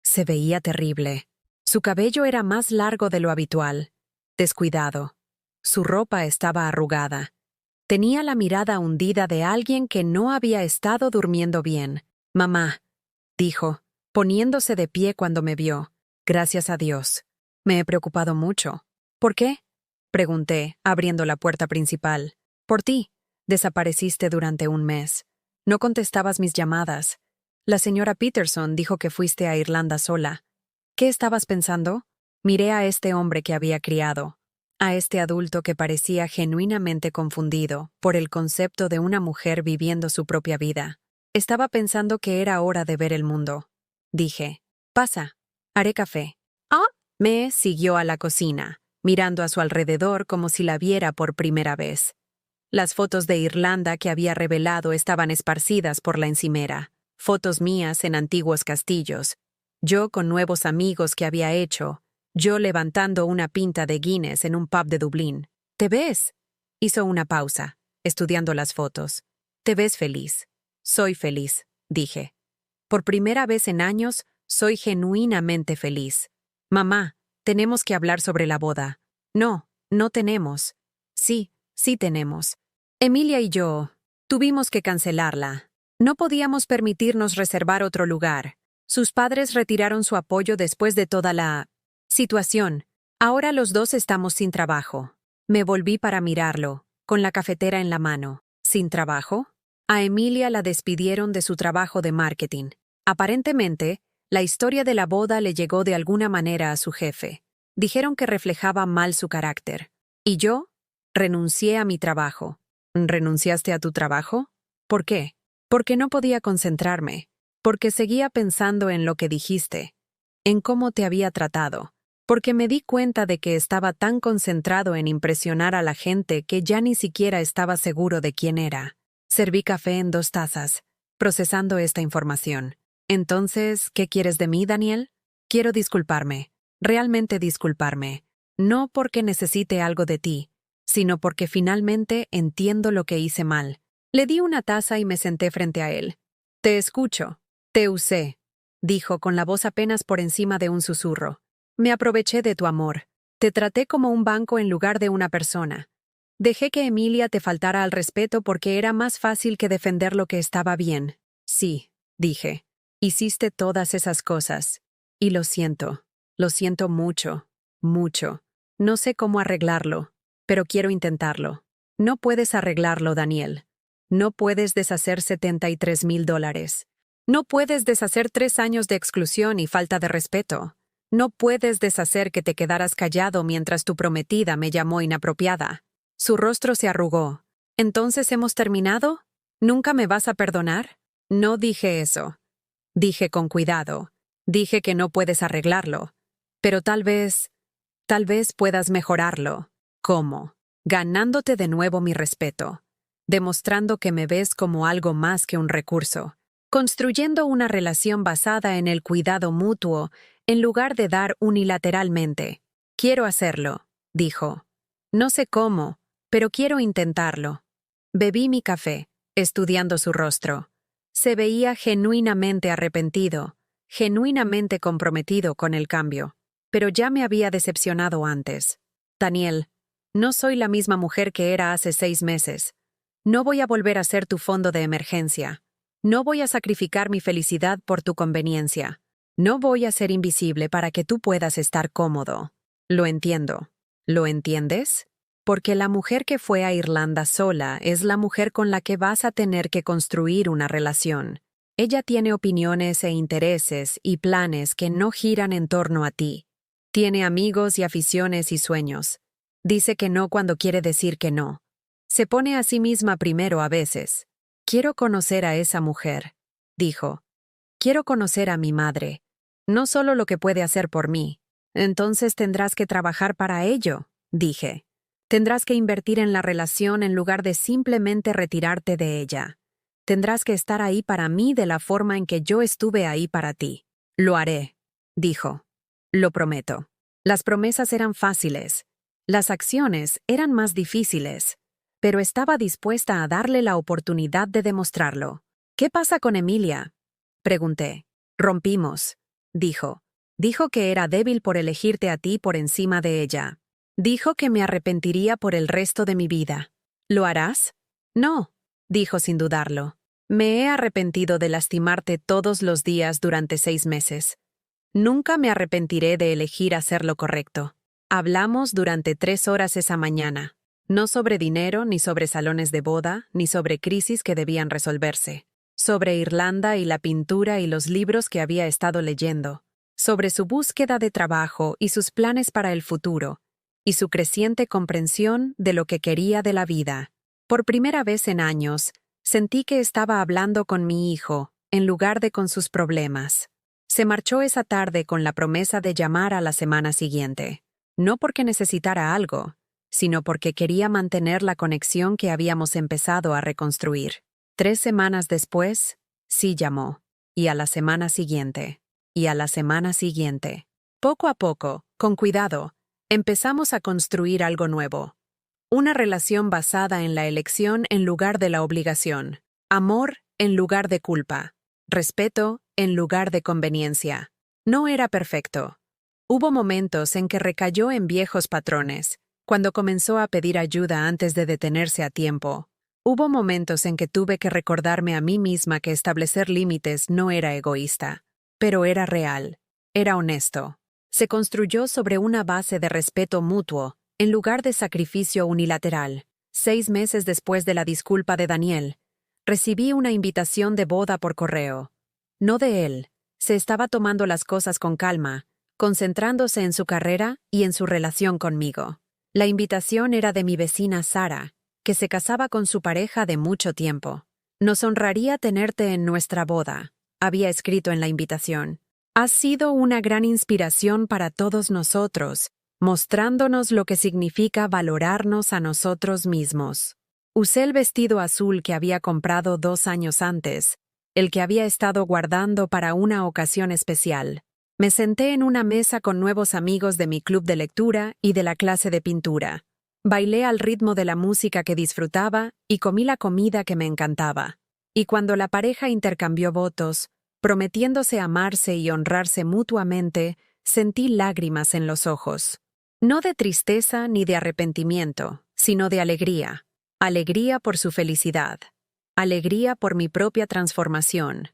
Se veía terrible. Su cabello era más largo de lo habitual, descuidado. Su ropa estaba arrugada. Tenía la mirada hundida de alguien que no había estado durmiendo bien. Mamá, dijo, poniéndose de pie cuando me vio. Gracias a Dios. Me he preocupado mucho. ¿Por qué? Pregunté, abriendo la puerta principal. Por ti. Desapareciste durante un mes. No contestabas mis llamadas. La señora Peterson dijo que fuiste a Irlanda sola. ¿Qué estabas pensando? Miré a este hombre que había criado, a este adulto que parecía genuinamente confundido por el concepto de una mujer viviendo su propia vida. Estaba pensando que era hora de ver el mundo. Dije, pasa, haré café. Ah, me siguió a la cocina, mirando a su alrededor como si la viera por primera vez. Las fotos de Irlanda que había revelado estaban esparcidas por la encimera, fotos mías en antiguos castillos, yo con nuevos amigos que había hecho, yo levantando una pinta de Guinness en un pub de Dublín. ¿Te ves? Hizo una pausa, estudiando las fotos. ¿Te ves feliz? Soy feliz, dije. Por primera vez en años, soy genuinamente feliz. Mamá, tenemos que hablar sobre la boda. No, no tenemos. Sí, sí tenemos. Emilia y yo tuvimos que cancelarla. No podíamos permitirnos reservar otro lugar. Sus padres retiraron su apoyo después de toda la situación. Ahora los dos estamos sin trabajo. Me volví para mirarlo, con la cafetera en la mano. ¿Sin trabajo? A Emilia la despidieron de su trabajo de marketing. Aparentemente, la historia de la boda le llegó de alguna manera a su jefe. Dijeron que reflejaba mal su carácter. ¿Y yo? Renuncié a mi trabajo. ¿Renunciaste a tu trabajo? ¿Por qué? Porque no podía concentrarme. Porque seguía pensando en lo que dijiste, en cómo te había tratado. Porque me di cuenta de que estaba tan concentrado en impresionar a la gente que ya ni siquiera estaba seguro de quién era. Serví café en 2 tazas, procesando esta información. Entonces, ¿qué quieres de mí, Daniel? Quiero disculparme, realmente disculparme. No porque necesite algo de ti, sino porque finalmente entiendo lo que hice mal. Le di una taza y me senté frente a él. Te escucho. Te usé, dijo con la voz apenas por encima de un susurro. Me aproveché de tu amor. Te traté como un banco en lugar de una persona. Dejé que Emilia te faltara al respeto porque era más fácil que defender lo que estaba bien. Sí, dije. Hiciste todas esas cosas. Y lo siento. Lo siento mucho. Mucho. No sé cómo arreglarlo, pero quiero intentarlo. No puedes arreglarlo, Daniel. No puedes deshacer $73,000. No puedes deshacer 3 años de exclusión y falta de respeto. No puedes deshacer que te quedaras callado mientras tu prometida me llamó inapropiada. Su rostro se arrugó. ¿Entonces hemos terminado? ¿Nunca me vas a perdonar? No dije eso. Dije con cuidado. Dije que no puedes arreglarlo. Pero tal vez puedas mejorarlo. ¿Cómo? Ganándote de nuevo mi respeto. Demostrando que me ves como algo más que un recurso. Construyendo una relación basada en el cuidado mutuo, en lugar de dar unilateralmente. Quiero hacerlo, dijo. No sé cómo, pero quiero intentarlo. Bebí mi café. estudiando su rostro. Se veía genuinamente arrepentido, genuinamente comprometido con el cambio. Pero ya me había decepcionado antes. Daniel, no soy la misma mujer que era hace 6 meses. No voy a volver a ser tu fondo de emergencia. No voy a sacrificar mi felicidad por tu conveniencia. No voy a ser invisible para que tú puedas estar cómodo. Lo entiendo. ¿Lo entiendes? Porque la mujer que fue a Irlanda sola es la mujer con la que vas a tener que construir una relación. Ella tiene opiniones e intereses y planes que no giran en torno a ti. Tiene amigos y aficiones y sueños. Dice que no cuando quiere decir que no. Se pone a sí misma primero a veces. Quiero conocer a esa mujer, dijo. Quiero conocer a mi madre. No solo lo que puede hacer por mí. Entonces tendrás que trabajar para ello, dije. Tendrás que invertir en la relación en lugar de simplemente retirarte de ella. Tendrás que estar ahí para mí de la forma en que yo estuve ahí para ti. Lo haré, dijo. Lo prometo. Las promesas eran fáciles. Las acciones eran más difíciles. Pero estaba dispuesta a darle la oportunidad de demostrarlo. ¿Qué pasa con Emilia? Pregunté. Rompimos, dijo. Dijo que era débil por elegirte a ti por encima de ella. Dijo que me arrepentiría por el resto de mi vida. ¿Lo harás? No, dijo sin dudarlo. Me he arrepentido de lastimarte todos los días durante 6 meses. Nunca me arrepentiré de elegir hacer lo correcto. Hablamos durante 3 horas esa mañana. No sobre dinero, ni sobre salones de boda, ni sobre crisis que debían resolverse. Sobre Irlanda y la pintura y los libros que había estado leyendo. Sobre su búsqueda de trabajo y sus planes para el futuro. Y su creciente comprensión de lo que quería de la vida. Por primera vez en años, sentí que estaba hablando con mi hijo, en lugar de con sus problemas. Se marchó esa tarde con la promesa de llamar a la semana siguiente. No porque necesitara algo, sino porque quería mantener la conexión que habíamos empezado a reconstruir. 3 semanas después, sí llamó. Y a la semana siguiente. Y a la semana siguiente. Poco a poco, con cuidado, empezamos a construir algo nuevo. Una relación basada en la elección en lugar de la obligación. Amor en lugar de culpa. Respeto en lugar de conveniencia. No era perfecto. Hubo momentos en que recayó en viejos patrones, cuando comenzó a pedir ayuda antes de detenerse a tiempo. Hubo momentos en que tuve que recordarme a mí misma que establecer límites no era egoísta, pero era real, era honesto. Se construyó sobre una base de respeto mutuo, en lugar de sacrificio unilateral. 6 meses después de la disculpa de Daniel, recibí una invitación de boda por correo. No de él. Se estaba tomando las cosas con calma, concentrándose en su carrera y en su relación conmigo. La invitación era de mi vecina Sara, que se casaba con su pareja de mucho tiempo. Nos honraría tenerte en nuestra boda, había escrito en la invitación. Has sido una gran inspiración para todos nosotros, mostrándonos lo que significa valorarnos a nosotros mismos. Usé el vestido azul que había comprado 2 años antes, el que había estado guardando para una ocasión especial. Me senté en una mesa con nuevos amigos de mi club de lectura y de la clase de pintura. Bailé al ritmo de la música que disfrutaba y comí la comida que me encantaba. Y cuando la pareja intercambió votos, prometiéndose amarse y honrarse mutuamente, sentí lágrimas en los ojos. No de tristeza ni de arrepentimiento, sino de alegría. Alegría por su felicidad. Alegría por mi propia transformación.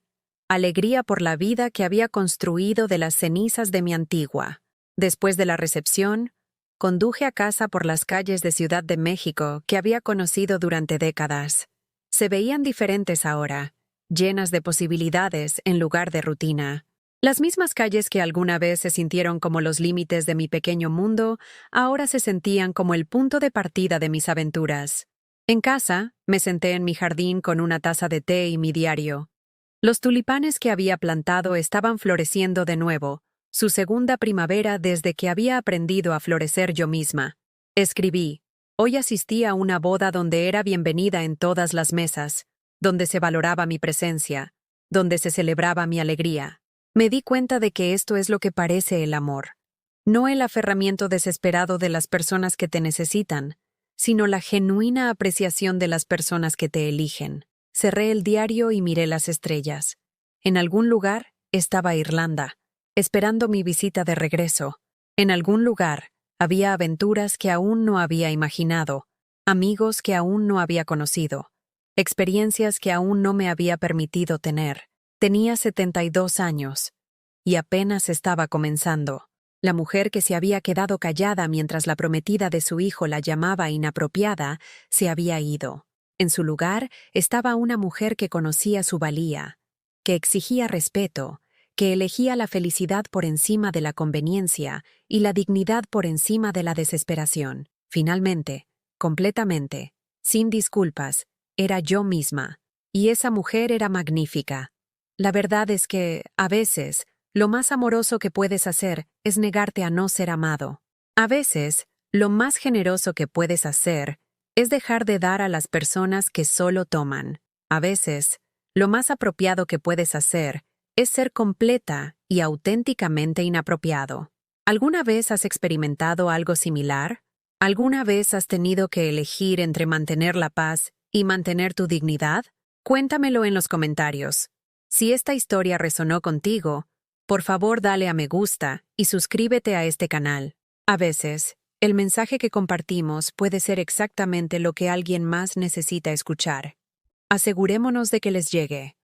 Alegría por la vida que había construido de las cenizas de mi antigua. Después de la recepción, conduje a casa por las calles de Ciudad de México que había conocido durante décadas. Se veían diferentes ahora, llenas de posibilidades en lugar de rutina. Las mismas calles que alguna vez se sintieron como los límites de mi pequeño mundo, ahora se sentían como el punto de partida de mis aventuras. En casa, me senté en mi jardín con una taza de té y mi diario. Los tulipanes que había plantado estaban floreciendo de nuevo, su segunda primavera desde que había aprendido a florecer yo misma. Escribí: hoy asistí a una boda donde era bienvenida en todas las mesas, donde se valoraba mi presencia, donde se celebraba mi alegría. Me di cuenta de que esto es lo que parece el amor. No el aferramiento desesperado de las personas que te necesitan, sino la genuina apreciación de las personas que te eligen. Cerré el diario y miré las estrellas. En algún lugar estaba Irlanda, esperando mi visita de regreso. En algún lugar había aventuras que aún no había imaginado, amigos que aún no había conocido, experiencias que aún no me había permitido tener. Tenía 72 años y apenas estaba comenzando. La mujer que se había quedado callada mientras la prometida de su hijo la llamaba inapropiada se había ido. En su lugar estaba una mujer que conocía su valía, que exigía respeto, que elegía la felicidad por encima de la conveniencia y la dignidad por encima de la desesperación. Finalmente, completamente, sin disculpas, era yo misma. Y esa mujer era magnífica. La verdad es que, a veces, lo más amoroso que puedes hacer es negarte a no ser amado. A veces, lo más generoso que puedes hacer es dejar de dar a las personas que solo toman. A veces, lo más apropiado que puedes hacer es ser completa y auténticamente inapropiado. ¿Alguna vez has experimentado algo similar? ¿Alguna vez has tenido que elegir entre mantener la paz y mantener tu dignidad? Cuéntamelo en los comentarios. Si esta historia resonó contigo, por favor dale a me gusta y suscríbete a este canal. A veces, el mensaje que compartimos puede ser exactamente lo que alguien más necesita escuchar. Asegurémonos de que les llegue.